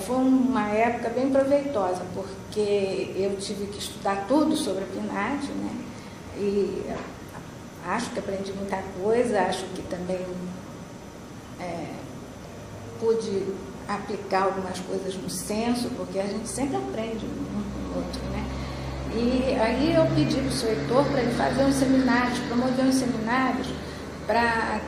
foi uma época bem proveitosa, porque eu tive que estudar tudo sobre a PNAD, né, e acho que aprendi muita coisa, acho que também pude aplicar algumas coisas no censo, porque a gente sempre aprende um com o outro, né? E aí eu pedi para o seu Heitor para ele fazer uns seminários, promover uns seminários para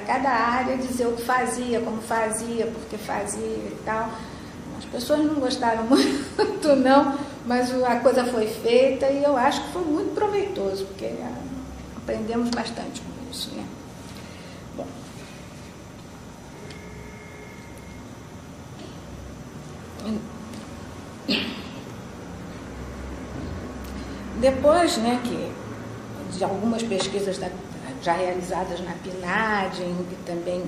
cada área dizer o que fazia, como fazia, por que fazia e tal. As pessoas não gostaram muito, não, mas a coisa foi feita e eu acho que foi muito proveitoso, porque aprendemos bastante com isso, né? Bom. Depois, né, de algumas pesquisas já realizadas na PNAD, e também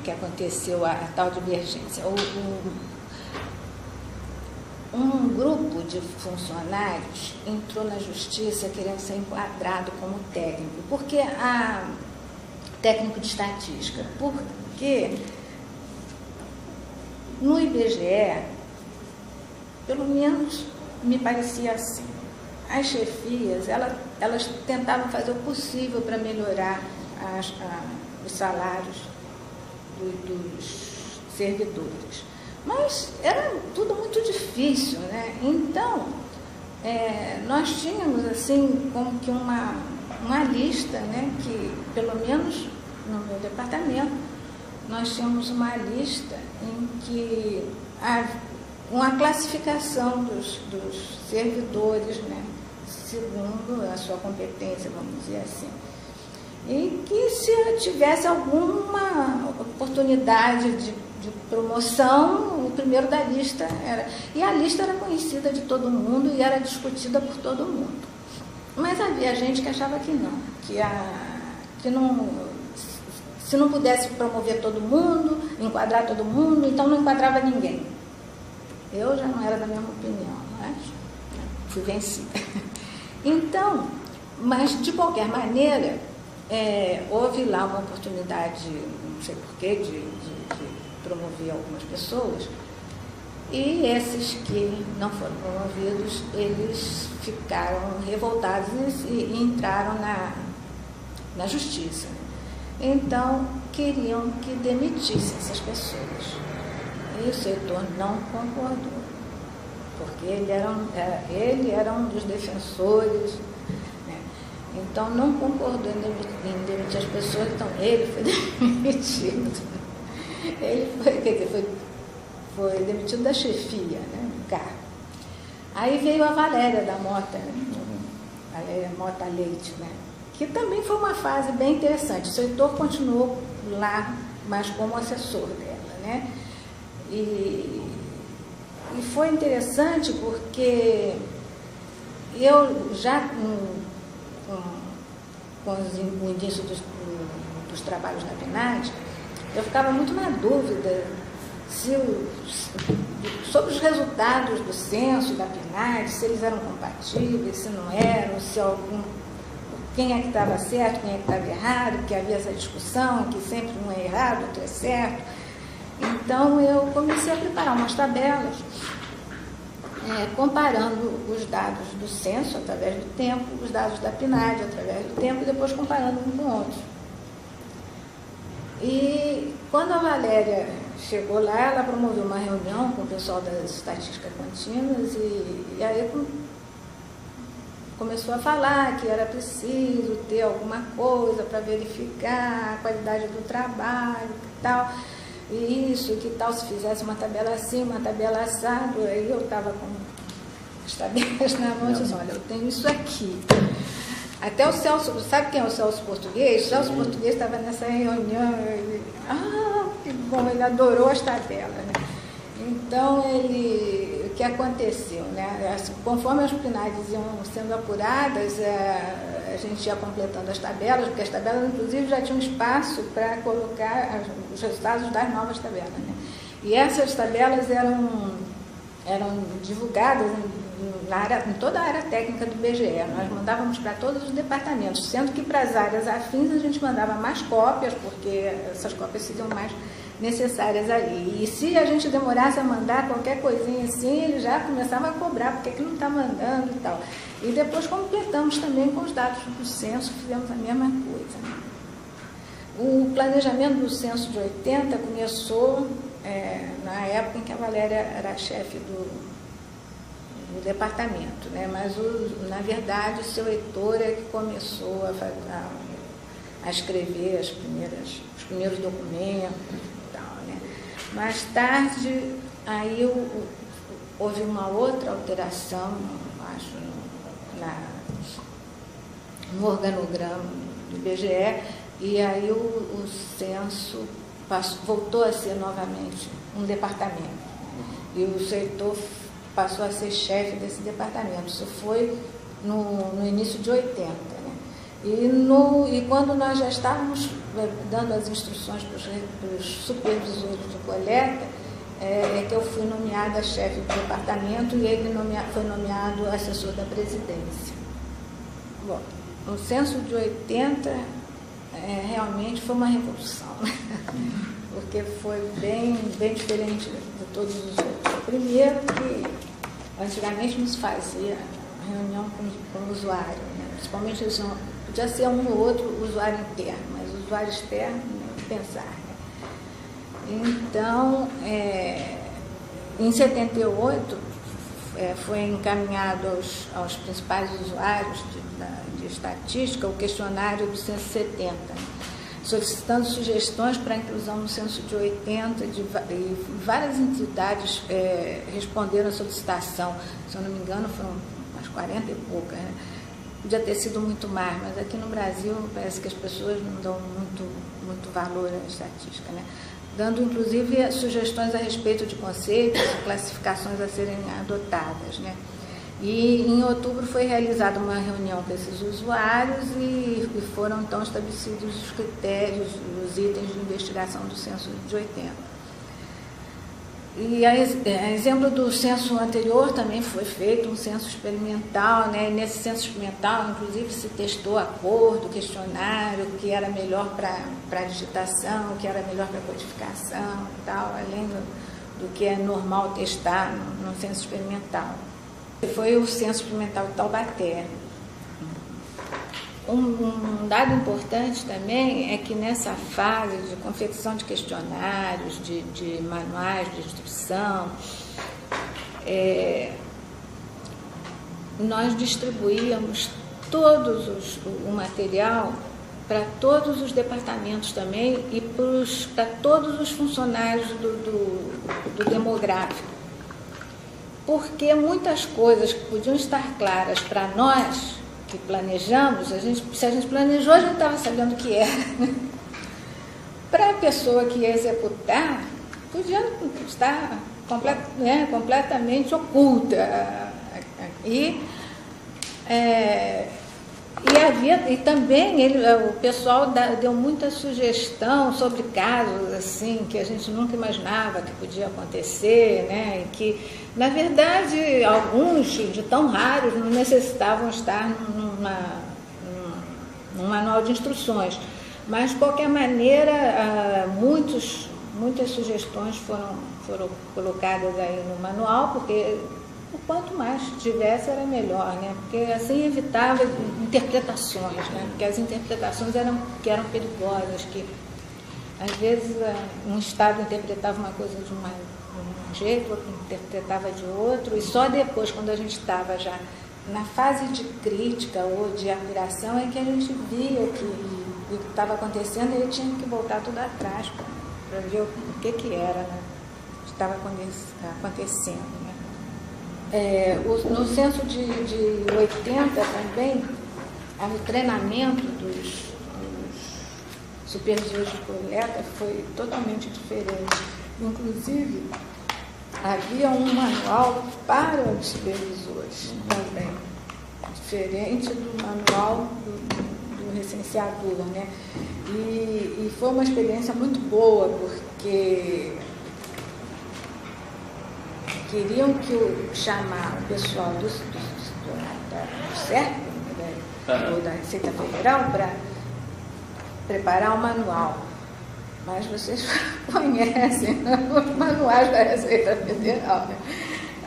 que aconteceu a tal divergência. Um grupo de funcionários entrou na justiça querendo ser enquadrado como técnico. Por que técnico de estatística? Porque no IBGE, pelo menos me parecia assim, as chefias, elas tentavam fazer o possível para melhorar os salários dos servidores. Mas era tudo muito difícil, né? Então, nós tínhamos, assim, como que uma lista, né? Que, pelo menos no meu departamento, nós tínhamos uma lista em que uma classificação dos servidores, né? Segundo a sua competência, vamos dizer assim. E que se tivesse alguma oportunidade de promoção, o primeiro da lista era... E a lista era conhecida de todo mundo e era discutida por todo mundo. Mas havia gente que achava que não, que não, se não pudesse promover todo mundo, enquadrar todo mundo, então não enquadrava ninguém. Eu já não era da mesma opinião, mas fui vencida. Então, mas de qualquer maneira, houve lá uma oportunidade, não sei porquê, de promover algumas pessoas, e esses que não foram promovidos, eles ficaram revoltados e entraram na justiça. Então, queriam que demitisse essas pessoas. E o setor não concordou, porque ele era um dos defensores, né? Então não concordou em demitir as pessoas, então ele foi demitido. Ele foi demitido da chefia, né, do cargo. Aí veio a Valéria da Mota, né, Valéria Mota Leite, né, que também foi uma fase bem interessante. O setor continuou lá, mas como assessor dela, né? E foi interessante porque eu já com o início dos trabalhos na PNAD, eu ficava muito na dúvida sobre os resultados do censo da PNAD, se eles eram compatíveis, se não eram, quem é que estava certo, quem é que estava errado, porque havia essa discussão que sempre um é errado, outro é certo. Então, eu comecei a preparar umas tabelas, comparando os dados do censo através do tempo, os dados da PNAD através do tempo, e depois comparando um com o outro. E quando a Valéria chegou lá, ela promoveu uma reunião com o pessoal das estatísticas contínuas e aí começou a falar que era preciso ter alguma coisa para verificar a qualidade do trabalho e tal. E isso, que tal se fizesse uma tabela assim, uma tabela assado. Aí eu estava com as tabelas na mão e disse, olha, eu tenho isso aqui. Até o Celso, sabe quem é o Celso Português? O Celso Português estava nessa reunião, que bom, ele adorou as tabelas, né? Então, o que aconteceu, né? Assim, conforme as PNADs iam sendo apuradas, a gente ia completando as tabelas, porque as tabelas, inclusive, já tinham espaço para colocar os resultados das novas tabelas, né? E essas tabelas eram divulgadas em toda a área técnica do IBGE. Nós mandávamos para todos os departamentos, sendo que para as áreas afins a gente mandava mais cópias, porque essas cópias seriam mais necessárias ali. E se a gente demorasse a mandar qualquer coisinha assim, ele já começava a cobrar, porque que não está mandando e tal. E depois completamos também com os dados do censo, fizemos a mesma coisa, né? O planejamento do censo de 80 começou na época em que a Valéria era chefe do departamento, né? Mas na verdade o seu Heitor é que começou a escrever os primeiros documentos e tal, né? Mais tarde aí houve uma outra alteração, acho, no organograma do IBGE, e aí o censo voltou a ser novamente um departamento, e o seu Heitor passou a ser chefe desse departamento. Isso foi no início de 80, né? E quando nós já estávamos dando as instruções para os supervisores de coleta, é que eu fui nomeada chefe do departamento e ele foi nomeado assessor da presidência. Bom, o censo de 80 realmente foi uma revolução, né? Porque foi bem diferente de todos os outros. Primeiro que antigamente não se fazia reunião com o usuário, né? Principalmente podia ser um ou outro usuário interno, mas o usuário externo, nem pensar, né? Então, em 78, foi encaminhado aos principais usuários de estatística o questionário do Censo 70, solicitando sugestões para a inclusão no censo de 80, e várias entidades responderam à solicitação. Se eu não me engano, foram umas 40 e poucas, né? Podia ter sido muito mais, mas aqui no Brasil parece que as pessoas não dão muito valor à estatística, né? Dando inclusive sugestões a respeito de conceitos e classificações a serem adotadas, né? E em outubro foi realizada uma reunião com esses usuários e foram então estabelecidos os critérios, os itens de investigação do censo de 80. E a exemplo do censo anterior também foi feito um censo experimental, né? E nesse censo experimental, inclusive, se testou a cor do questionário, o que era melhor para a digitação, o que era melhor para a codificação e tal, além do que é normal testar no censo experimental. Foi o censo experimental de Taubaté. Um dado importante também é que nessa fase de confecção de questionários, de manuais de instrução, nós distribuíamos o material para todos os departamentos também e para todos os funcionários do demográfico. Porque muitas coisas que podiam estar claras para nós, que planejamos, se a gente planejou, a gente estava sabendo o que era. Para a pessoa que ia executar, podia estar completamente oculta. E também o pessoal deu muita sugestão sobre casos assim que a gente nunca imaginava que podia acontecer, né? E que, na verdade, alguns de tão raros não necessitavam estar num manual de instruções. Mas, de qualquer maneira, muitas sugestões foram colocadas aí no manual, porque quanto mais tivesse era melhor, né? Porque assim evitava interpretações, né? Porque as interpretações que eram perigosas, que às vezes um Estado interpretava uma coisa de um jeito, outro interpretava de outro, e só depois, quando a gente estava já na fase de crítica ou de apuração, é que a gente via o que estava acontecendo, e ele tinha que voltar tudo atrás para ver o que era, né? O que estava acontecendo, né? No censo de 80 também, o treinamento dos supervisores de coleta foi totalmente diferente. Inclusive, havia um manual para os supervisores também, diferente do manual do recenseador, né? E foi uma experiência muito boa, porque queriam chamar o pessoal do CERP, ou da Receita Federal, para preparar o manual. Mas vocês conhecem os manuais da Receita Federal, né?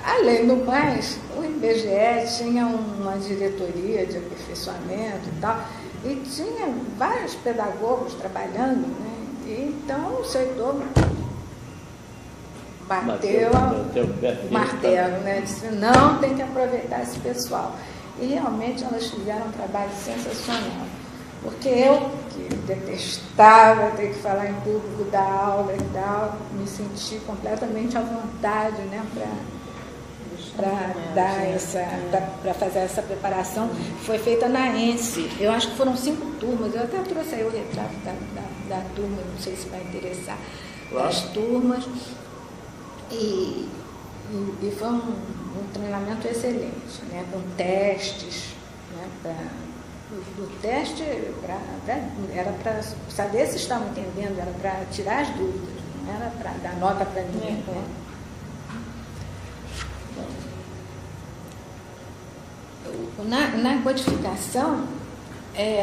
Além do mais, o IBGE tinha uma diretoria de aperfeiçoamento e tal, e tinha vários pedagogos trabalhando, né? E então o setor bateu o martelo, né? Disse, não, tem que aproveitar esse pessoal. E realmente elas fizeram um trabalho sensacional. Porque eu, que detestava ter que falar em público, dar aula e tal, me senti completamente à vontade, né, para fazer essa preparação. Foi feita na ENSE. Eu acho que foram 5 turmas. Eu até trouxe aí o retrato da turma, não sei se vai interessar, das turmas. E foi um treinamento excelente, né, com testes, né, o teste era para saber se estavam entendendo, era para tirar as dúvidas, não era para dar nota para ninguém. Né? Na codificação,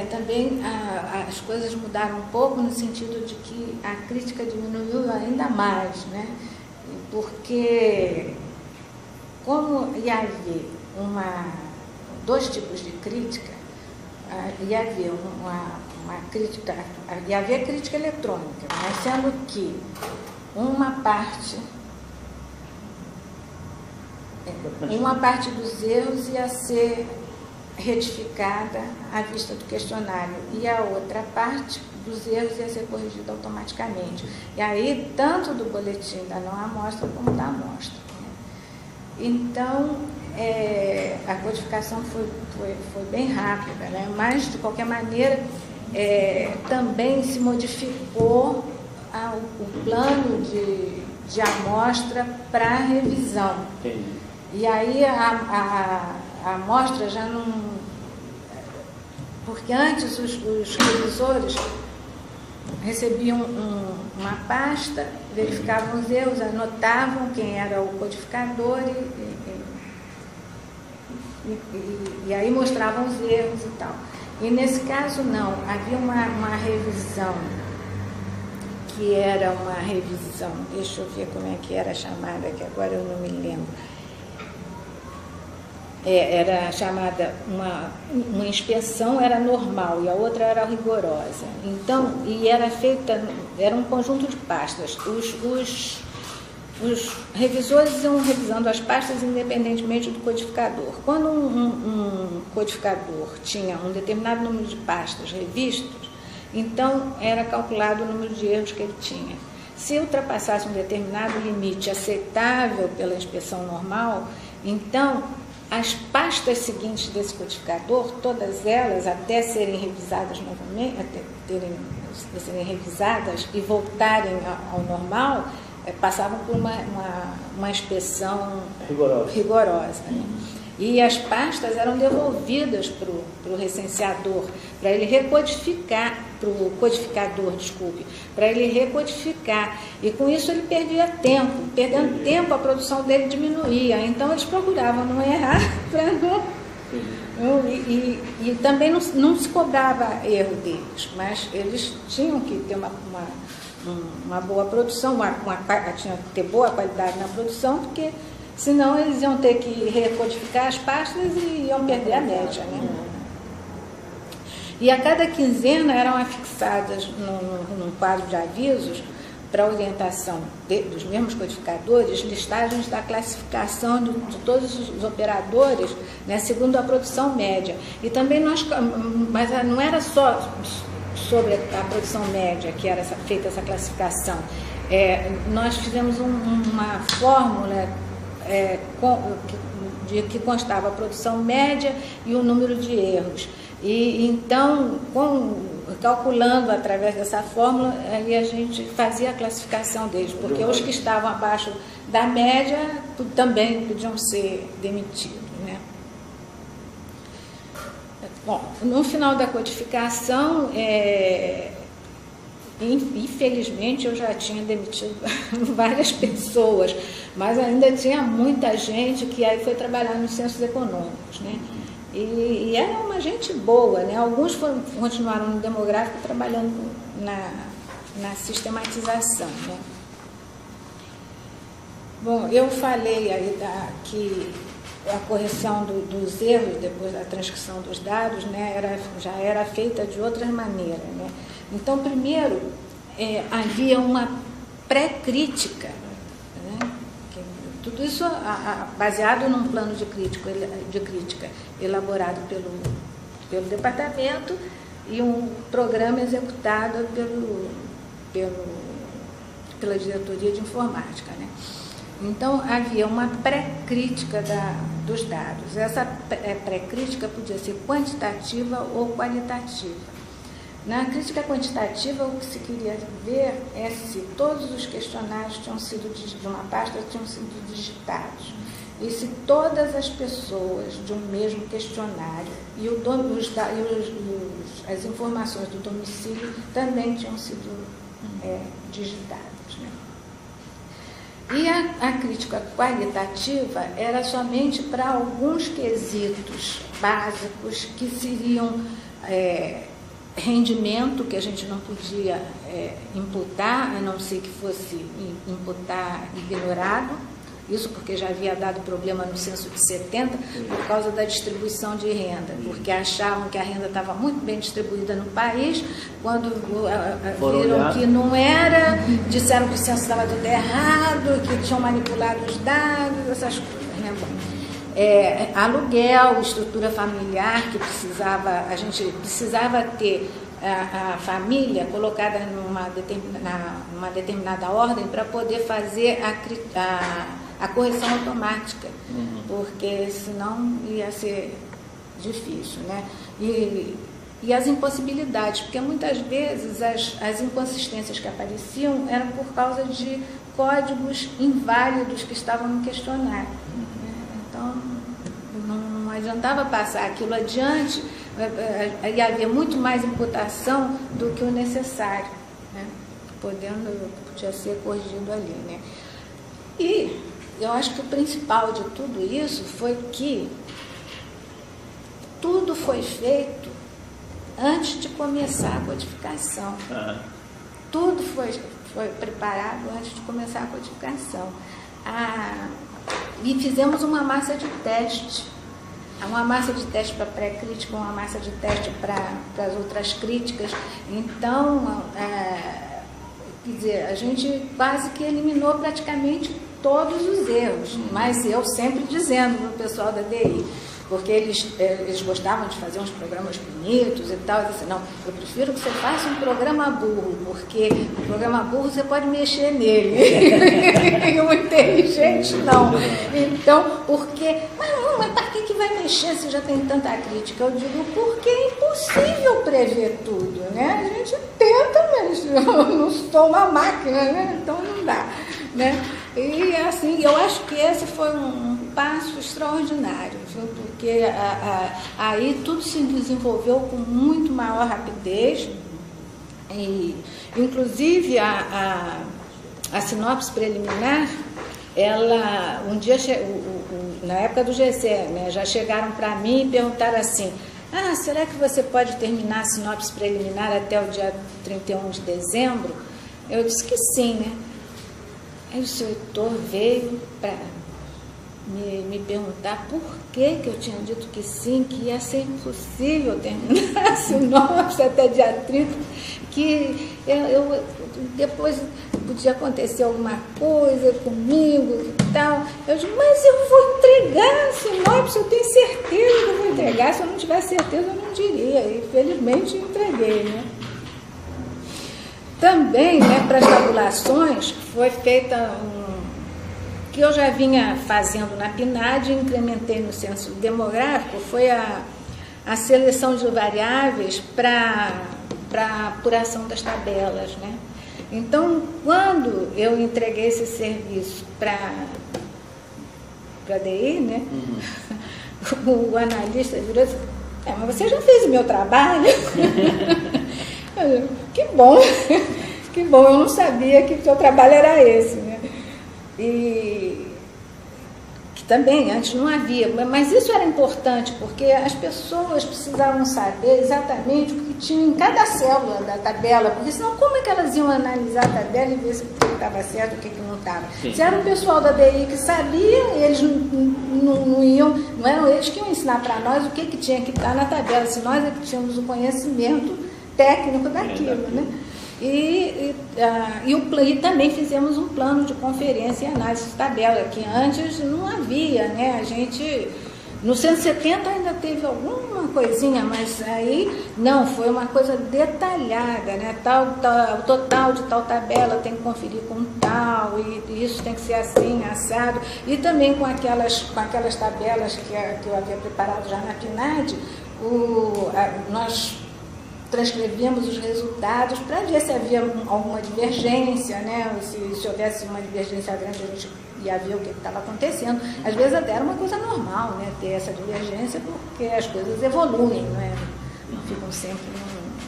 também as coisas mudaram um pouco no sentido de que a crítica diminuiu ainda mais, né? Porque como ia haver dois tipos de crítica, ia haver uma crítica, ia haver crítica eletrônica, mas sendo que uma parte dos erros ia ser retificada à vista do questionário e a outra parte dos erros ia ser corrigida automaticamente. E aí, tanto do boletim da não amostra como da amostra. Né? Então, a codificação foi bem rápida, né? Mas, de qualquer maneira, também se modificou o plano de amostra para revisão. E aí a amostra já não... Porque antes os revisores recebiam uma pasta, verificavam os erros, anotavam quem era o codificador e aí mostravam os erros e tal. E nesse caso não, havia uma revisão, que era uma revisão, deixa eu ver como é que era chamada, que agora eu não me lembro. Era chamada, uma inspeção era normal e a outra era rigorosa. Então, e era feita, era um conjunto de pastas. Os revisores iam revisando as pastas independentemente do codificador. Quando um codificador tinha um determinado número de pastas revistos, então era calculado o número de erros que ele tinha. Se ultrapassasse um determinado limite aceitável pela inspeção normal, então as pastas seguintes desse codificador, todas elas, até serem revisadas novamente, até serem revisadas e voltarem ao normal, passavam por uma inspeção rigorosa, né? E as pastas eram devolvidas para o recenseador, para ele recodificar, para o codificador, desculpe, para ele recodificar. E com isso ele perdia tempo. Perdendo tempo, a produção dele diminuía. Então eles procuravam não errar para não... E também não se cobrava erro deles, mas eles tinham que ter uma boa produção, tinha que ter boa qualidade na produção, porque senão eles iam ter que recodificar as pastas e iam perder a média, né? E a cada quinzena eram afixadas num quadro de avisos para orientação dos mesmos codificadores, listagens da classificação de todos os operadores, né, segundo a produção média. E também mas não era só sobre a produção média que era feita essa classificação. Nós fizemos uma fórmula que constava a produção média e o número de erros. E então, calculando através dessa fórmula, aí a gente fazia a classificação deles, porque os que estavam abaixo da média também podiam ser demitidos, né? Bom, no final da codificação, infelizmente eu já tinha demitido várias pessoas, mas ainda tinha muita gente que aí foi trabalhar nos censos econômicos, né? E era uma gente boa, né? Alguns continuaram no demográfico trabalhando na sistematização, né? Bom, eu falei aí que a correção dos erros depois da transcrição dos dados, né, já era feita de outras maneiras, né? Então, primeiro, havia uma pré-crítica, né? Tudo isso baseado num plano de crítica elaborado pelo departamento e um programa executado pela diretoria de informática, né? Então, havia uma pré-crítica dos dados. Essa pré-crítica podia ser quantitativa ou qualitativa. Na crítica quantitativa, o que se queria ver é se todos os questionários de uma pasta tinham sido digitados e se todas as pessoas de um mesmo questionário e as informações do domicílio também tinham sido digitadas, né? E a crítica qualitativa era somente para alguns quesitos básicos que seriam rendimento, que a gente não podia imputar, a não ser que fosse imputar ignorado, isso porque já havia dado problema no censo de 70 por causa da distribuição de renda, porque achavam que a renda estava muito bem distribuída no país, quando viram que não era, disseram que o censo estava tudo errado, que tinham manipulado os dados, essas coisas, né? Aluguel, estrutura familiar, que a gente precisava ter a família colocada numa determinada ordem para poder fazer a correção automática, porque senão ia ser difícil, né? E as impossibilidades, porque muitas vezes as inconsistências que apareciam eram por causa de códigos inválidos que estavam no questionário. Então, não adiantava passar aquilo adiante, e havia muito mais imputação do que o necessário, né? podia ser corrigido ali, né? E eu acho que o principal de tudo isso foi que tudo foi feito antes de começar a codificação. Tudo foi preparado antes de começar a codificação. E fizemos uma massa de teste. Uma massa de teste para pré-crítica, uma massa de teste para as outras críticas. Então, quer dizer, a gente quase que eliminou praticamente todos os erros, mas eu sempre dizendo para o pessoal da DI, porque eles gostavam de fazer uns programas bonitos e tal, eu disse, não, eu prefiro que você faça um programa burro, porque o programa burro você pode mexer nele, e o inteligente não. Então, mas para que vai mexer se já tem tanta crítica? Eu digo, porque é impossível prever tudo, né? A gente tenta, mas eu não sou uma máquina, né? Então não dá, né? E assim, eu acho que esse foi um passo extraordinário, viu? Porque aí tudo se desenvolveu com muito maior rapidez, e inclusive a sinopse preliminar, ela, um dia, na época do GC, né, já chegaram para mim e perguntaram assim, será que você pode terminar a sinopse preliminar até o dia 31 de dezembro? Eu disse que sim, né? Aí o seu editor veio para me perguntar por que eu tinha dito que sim, que ia ser impossível terminar a sinopse até dia 30, que eu depois podia acontecer alguma coisa comigo e tal. Eu digo, mas eu vou entregar a sinopse, eu tenho certeza que eu vou entregar. Se eu não tivesse certeza, eu não diria. E felizmente entreguei, né? Também, né, para as tabulações, foi feita que eu já vinha fazendo na PNAD, incrementei no censo demográfico, foi a seleção de variáveis para a apuração das tabelas, né? Então, quando eu entreguei esse serviço para a DI, né, o analista virou e disse, mas você já fez o meu trabalho? Que bom, que bom, eu não sabia que o seu trabalho era esse, né? E que também antes não havia, mas isso era importante, porque as pessoas precisavam saber exatamente o que tinha em cada célula da tabela, porque senão como é que elas iam analisar a tabela e ver se o que estava certo e o que não estava? Se era o pessoal da DI que sabia, eles não eram eles que iam ensinar para nós o que tinha que estar na tabela, se nós é que tínhamos o conhecimento técnico daquilo, né? E também fizemos um plano de conferência e análise de tabela, que antes não havia, né? A gente, no 170 ainda teve alguma coisinha, mas aí não, foi uma coisa detalhada, né? O total de tal tabela tem que conferir com tal, e isso tem que ser assim, assado, e também com aquelas tabelas que eu havia preparado já na PNAD, nós transcrevíamos os resultados para ver se havia alguma divergência, né? Se houvesse uma divergência grande, a gente ia ver o que estava acontecendo. Às vezes até era uma coisa normal, né? Ter essa divergência, porque as coisas evoluem, né? Não ficam sempre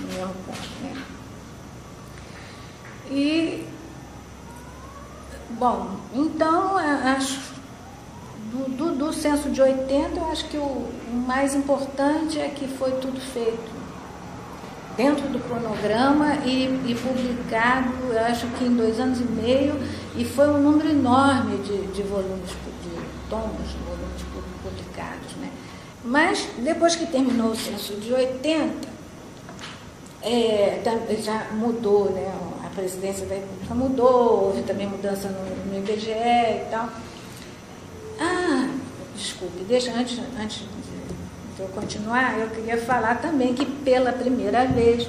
no mesmo ponto, né? E, bom, então, acho do censo de 80, eu acho que o mais importante é que foi tudo feito dentro do cronograma e publicado, eu acho que em 2 anos e meio, e foi um número enorme de volumes, de tomos, volumes publicados, né? Mas, depois que terminou o censo de 80, já mudou, né? A presidência da República mudou, houve também mudança no IBGE e tal. Desculpe, deixa antes de eu continuar, eu queria falar também que pela primeira vez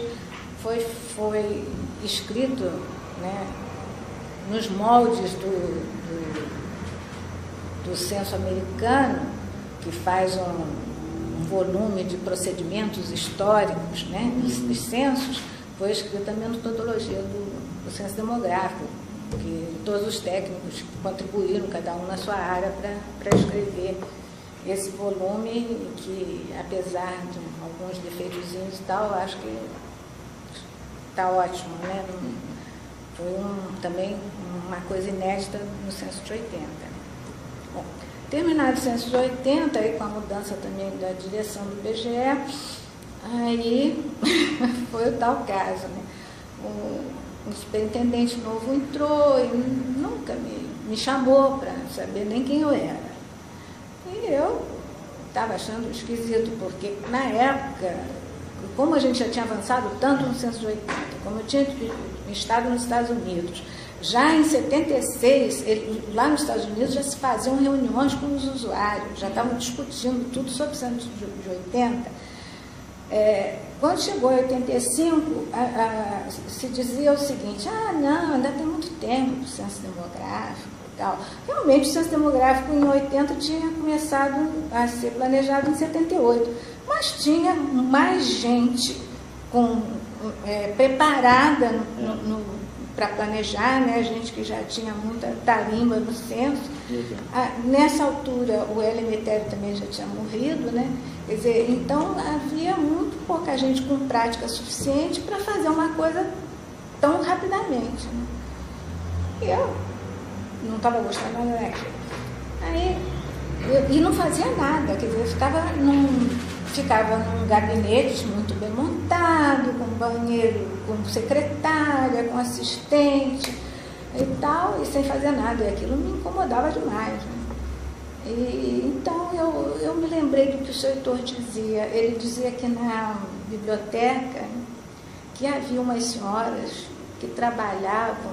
foi escrito, né, nos moldes do censo americano, que faz um volume de procedimentos históricos, né, dos censos, foi escrita a metodologia do censo demográfico, que todos os técnicos contribuíram, cada um na sua área, para escrever esse volume, que apesar de alguns defeitozinhos e tal, eu acho que está ótimo, né? Foi também uma coisa inédita no censo de 80. Bom, terminado o censo de 80, aí com a mudança também da direção do IBGE, aí foi o tal caso, né? O superintendente novo entrou e nunca me chamou para saber nem quem eu era. E eu estava achando esquisito, porque na época, como a gente já tinha avançado tanto no censo de 80, como eu tinha estado nos Estados Unidos, já em 76, lá nos Estados Unidos já se faziam reuniões com os usuários, já estavam discutindo tudo sobre o censo de 80. Quando chegou em 85, se dizia o seguinte: não, ainda tem muito tempo para o censo demográfico e tal. Realmente o censo demográfico em 80 tinha começado a ser planejado em 78, mas tinha mais gente preparada para planejar, né? Gente que já tinha muita tarimba no censo. Nessa altura o Emetério também já tinha morrido, né? Quer dizer, então havia muito pouca gente com prática suficiente para fazer uma coisa tão rapidamente, né? E eu não estava gostando nada daquilo. Aí, e não fazia nada, quer dizer, eu ficava num gabinete muito bem montado, com banheiro, com secretária, com assistente e tal, e sem fazer nada. E aquilo me incomodava demais, né? E então eu me lembrei do que o seu Heitor dizia. Ele dizia que na biblioteca que havia umas senhoras que trabalhavam,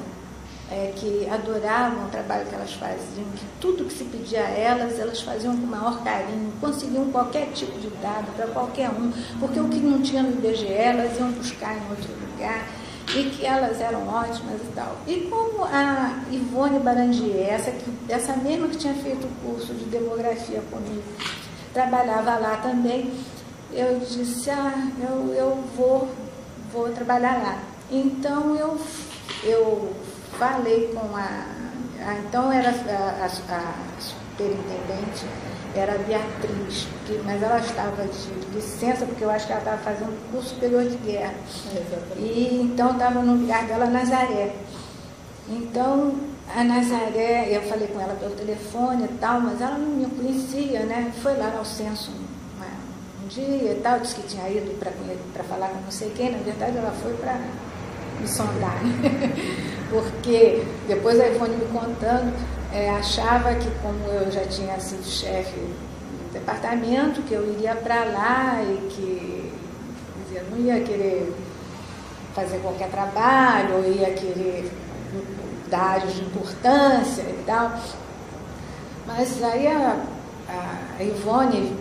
que adoravam o trabalho que elas faziam, que tudo que se pedia a elas faziam com o maior carinho, conseguiam qualquer tipo de dado para qualquer um, porque o que não tinha no IBGE elas iam buscar em outro lugar, e que elas eram ótimas e tal. E como a Ivone Barandier, essa mesma que tinha feito o curso de demografia comigo, trabalhava lá também, eu disse: eu vou trabalhar lá. Então eu falei com então era a superintendente, era a Beatriz, mas ela estava de licença, porque eu acho que ela estava fazendo curso superior de guerra. E então estava no lugar dela, Nazaré. Então, a Nazaré, eu falei com ela pelo telefone e tal, mas ela não me conhecia, né? Foi lá ao censo um dia e tal, disse que tinha ido para falar com não sei quem. Na verdade, ela foi para me sondar, né? Porque depois a Ivone me contando, achava que, como eu já tinha sido chefe do departamento, que eu iria para lá e que eu não ia querer fazer qualquer trabalho, ou ia querer dar áreas de importância e tal. Mas aí a Ivone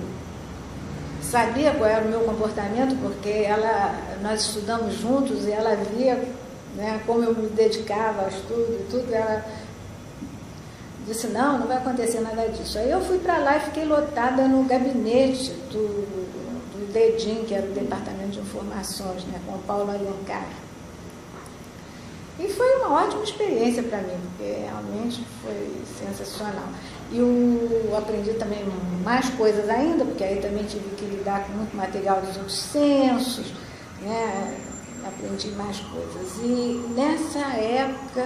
sabia qual era o meu comportamento, porque nós estudamos juntos e ela via, né, como eu me dedicava ao estudo e tudo. Ela disse: não vai acontecer nada disso. Aí eu fui para lá e fiquei lotada no gabinete do DEDIM, que era o Departamento de Informações, né, com o Paulo Alencar. E foi uma ótima experiência para mim, porque realmente foi sensacional. E eu aprendi também mais coisas ainda, porque aí também tive que lidar com muito material dos outros censos, né? Aprendi mais coisas. E nessa época,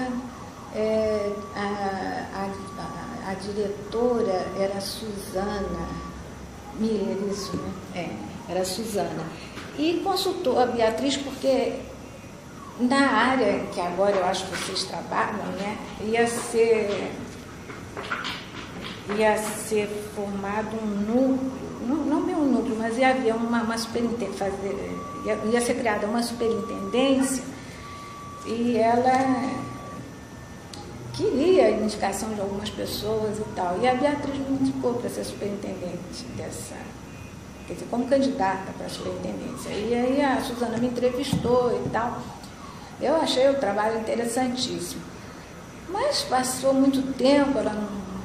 a diretora era Suzana Miller, isso, né? Era a Suzana. E consultou a Beatriz, porque na área que agora eu acho que vocês trabalham, né, ia ser formado um núcleo, não bem um núcleo, mas ia haver uma superintendência, ia ser criada uma superintendência, e ela queria a indicação de algumas pessoas e tal. E a Beatriz me indicou para ser superintendente quer dizer, como candidata para a superintendência. E aí a Suzana me entrevistou e tal. Eu achei o trabalho interessantíssimo. Mas passou muito tempo, ela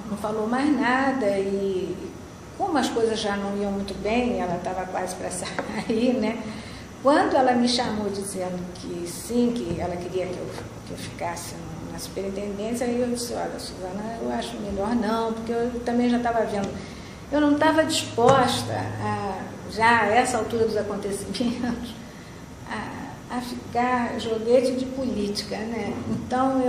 não falou mais nada, e como as coisas já não iam muito bem, ela estava quase para sair, né? Quando ela me chamou dizendo que sim, que ela queria que eu ficasse na superintendência, aí eu disse: olha, Suzana, eu acho melhor não, porque eu também já estava vendo, eu não estava disposta, já a essa altura dos acontecimentos, a a ficar joguete de política, né? Então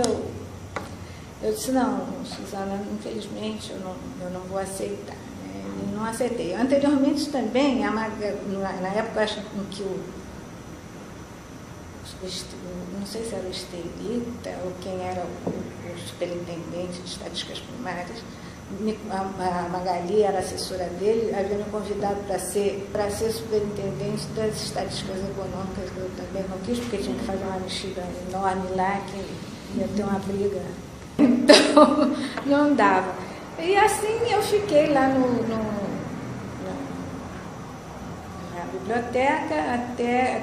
eu disse, não, Suzana, infelizmente eu não vou aceitar. Né? E não aceitei. Anteriormente também, na época acho em que não sei se era o Estelita ou quem era o superintendente de estatísticas primárias, a Magali era assessora dele, havia me convidado para ser superintendente das estatísticas econômicas. Eu também não quis, porque tinha que fazer uma mexida enorme lá, que ia ter uma briga. Então, não dava. E assim eu fiquei lá na biblioteca até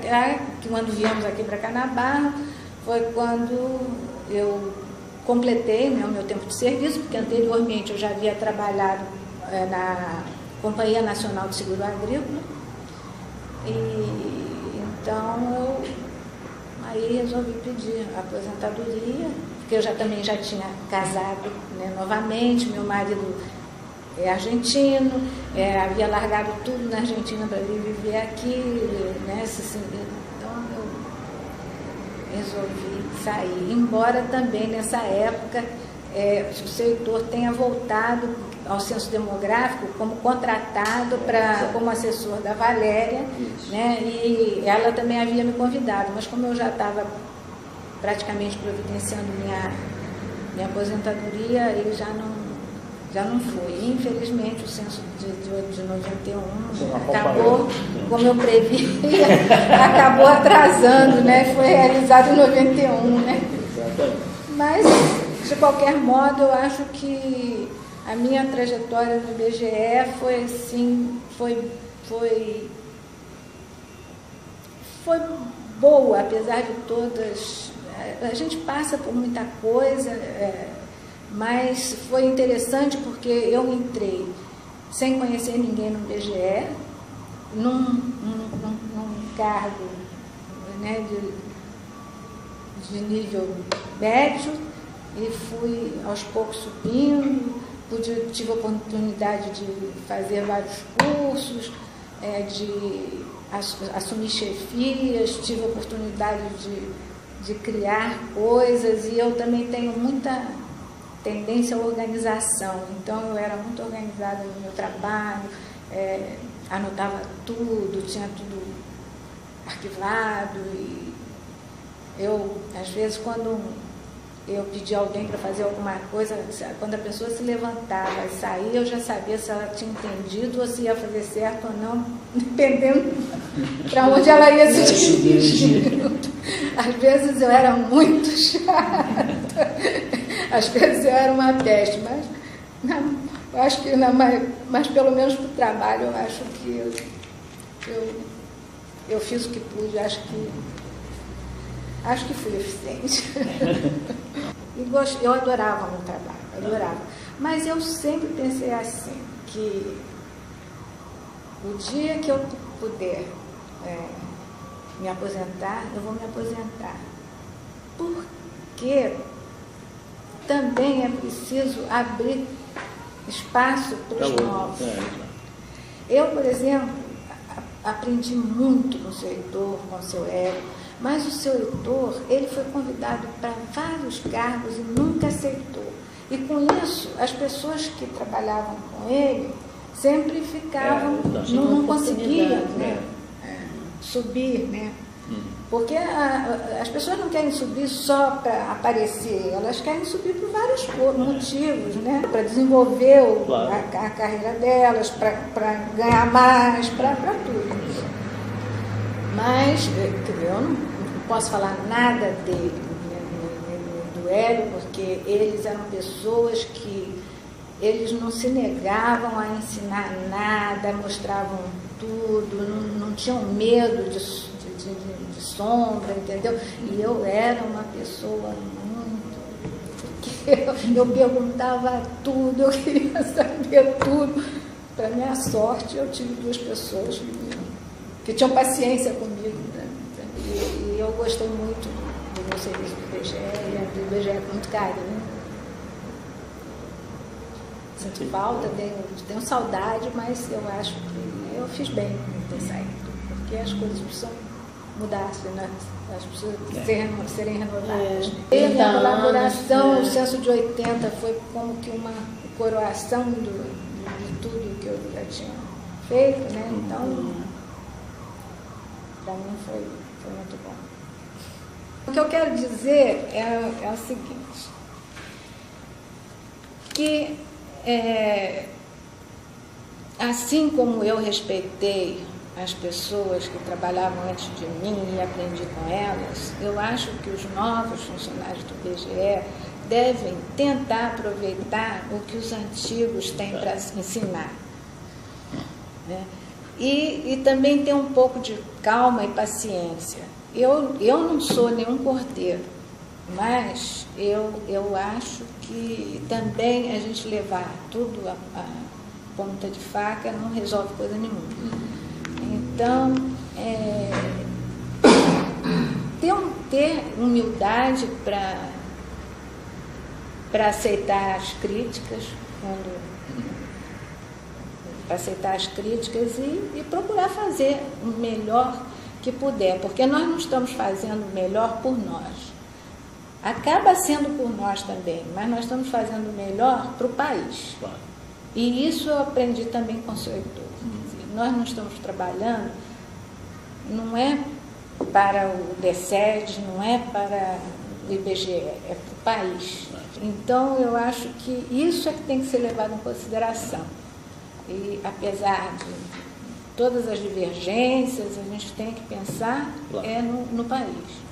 que quando viemos aqui para Canabarro, foi quando eu completei, né, o meu tempo de serviço, porque anteriormente eu já havia trabalhado na Companhia Nacional de Seguro Agrícola, e então aí resolvi pedir aposentadoria, porque eu também já tinha casado, né, novamente, meu marido é argentino, havia largado tudo na Argentina para vir viver aqui, né, então eu resolvi sair, embora também nessa época o seu Heitor tenha voltado ao censo demográfico como contratado como assessor da Valéria, né, e ela também havia me convidado, mas como eu já estava praticamente providenciando minha aposentadoria, ele já não foi. Infelizmente, o censo de 91 acabou, como eu previa, acabou atrasando, né? Foi realizado em 91, né? Mas, de qualquer modo, eu acho que a minha trajetória no IBGE foi assim, foi boa, apesar de todas. A gente passa por muita coisa, mas foi interessante porque eu entrei sem conhecer ninguém no IBGE, num cargo, né, de nível médio, e fui aos poucos subindo, tive a oportunidade de fazer vários cursos, de assumir chefias, tive a oportunidade de criar coisas, e eu também tenho muita tendência à organização, então eu era muito organizada no meu trabalho, anotava tudo, tinha tudo arquivado, e eu, às vezes, quando eu pedi alguém para fazer alguma coisa, quando a pessoa se levantava e saía, eu já sabia se ela tinha entendido ou se ia fazer certo ou não, dependendo para onde ela ia se dirigir. Às vezes eu era muito chata, às vezes eu era uma peste, mas eu acho que, mas pelo menos para o trabalho, eu acho que eu fiz o que pude, acho que fui eficiente. E eu adorava o meu trabalho, adorava. Mas eu sempre pensei assim, que o dia que eu puder me aposentar, eu vou me aposentar. Porque também é preciso abrir espaço para os novos. Eu, por exemplo, aprendi muito com o seu Heitor, com o seu Hélio, mas o seu Heitor, ele foi convidado para vários cargos e nunca aceitou. E com isso, as pessoas que trabalhavam com ele sempre ficavam, não conseguiam, né, subir, né? Porque as pessoas não querem subir só para aparecer, elas querem subir por vários motivos, né? Para desenvolver a carreira delas, para ganhar mais, para tudo. Mas eu não posso falar nada dele, do Hélio, porque eles eram pessoas que eles não se negavam a ensinar nada, mostravam tudo, não tinham medo de sombra, entendeu? E eu era uma pessoa muito... Eu perguntava tudo, eu queria saber tudo. Para minha sorte, eu tive duas pessoas que tinham paciência comigo, né? E eu gostei muito do meu serviço do IBGE, e do IBGE com muito carinho. Sinto falta, tenho saudade, mas eu acho que eu fiz bem em ter saído, porque as coisas precisam mudasse, né? As pessoas serem renovadas. E a minha colaboração, o Censo de 80 foi como que uma coroação de tudo que eu já tinha feito, né? Então, para mim foi muito bom. O que eu quero dizer é o seguinte, que assim como eu respeitei as pessoas que trabalhavam antes de mim e aprendi com elas, eu acho que os novos funcionários do IBGE devem tentar aproveitar o que os antigos têm para ensinar, né? E também ter um pouco de calma e paciência. Eu não sou nenhum cordeiro, mas eu acho que também a gente levar tudo a ponta de faca não resolve coisa nenhuma. Então, ter humildade para aceitar as críticas, e procurar fazer o melhor que puder, porque nós não estamos fazendo o melhor por nós. Acaba sendo por nós também, mas nós estamos fazendo o melhor para o país. Claro. E isso eu aprendi também com o seu Heitor. Nós não estamos trabalhando, não é para o DECED, não é para o IBGE, é para o país. Então, eu acho que isso é que tem que ser levado em consideração. E, apesar de todas as divergências, a gente tem que pensar no país.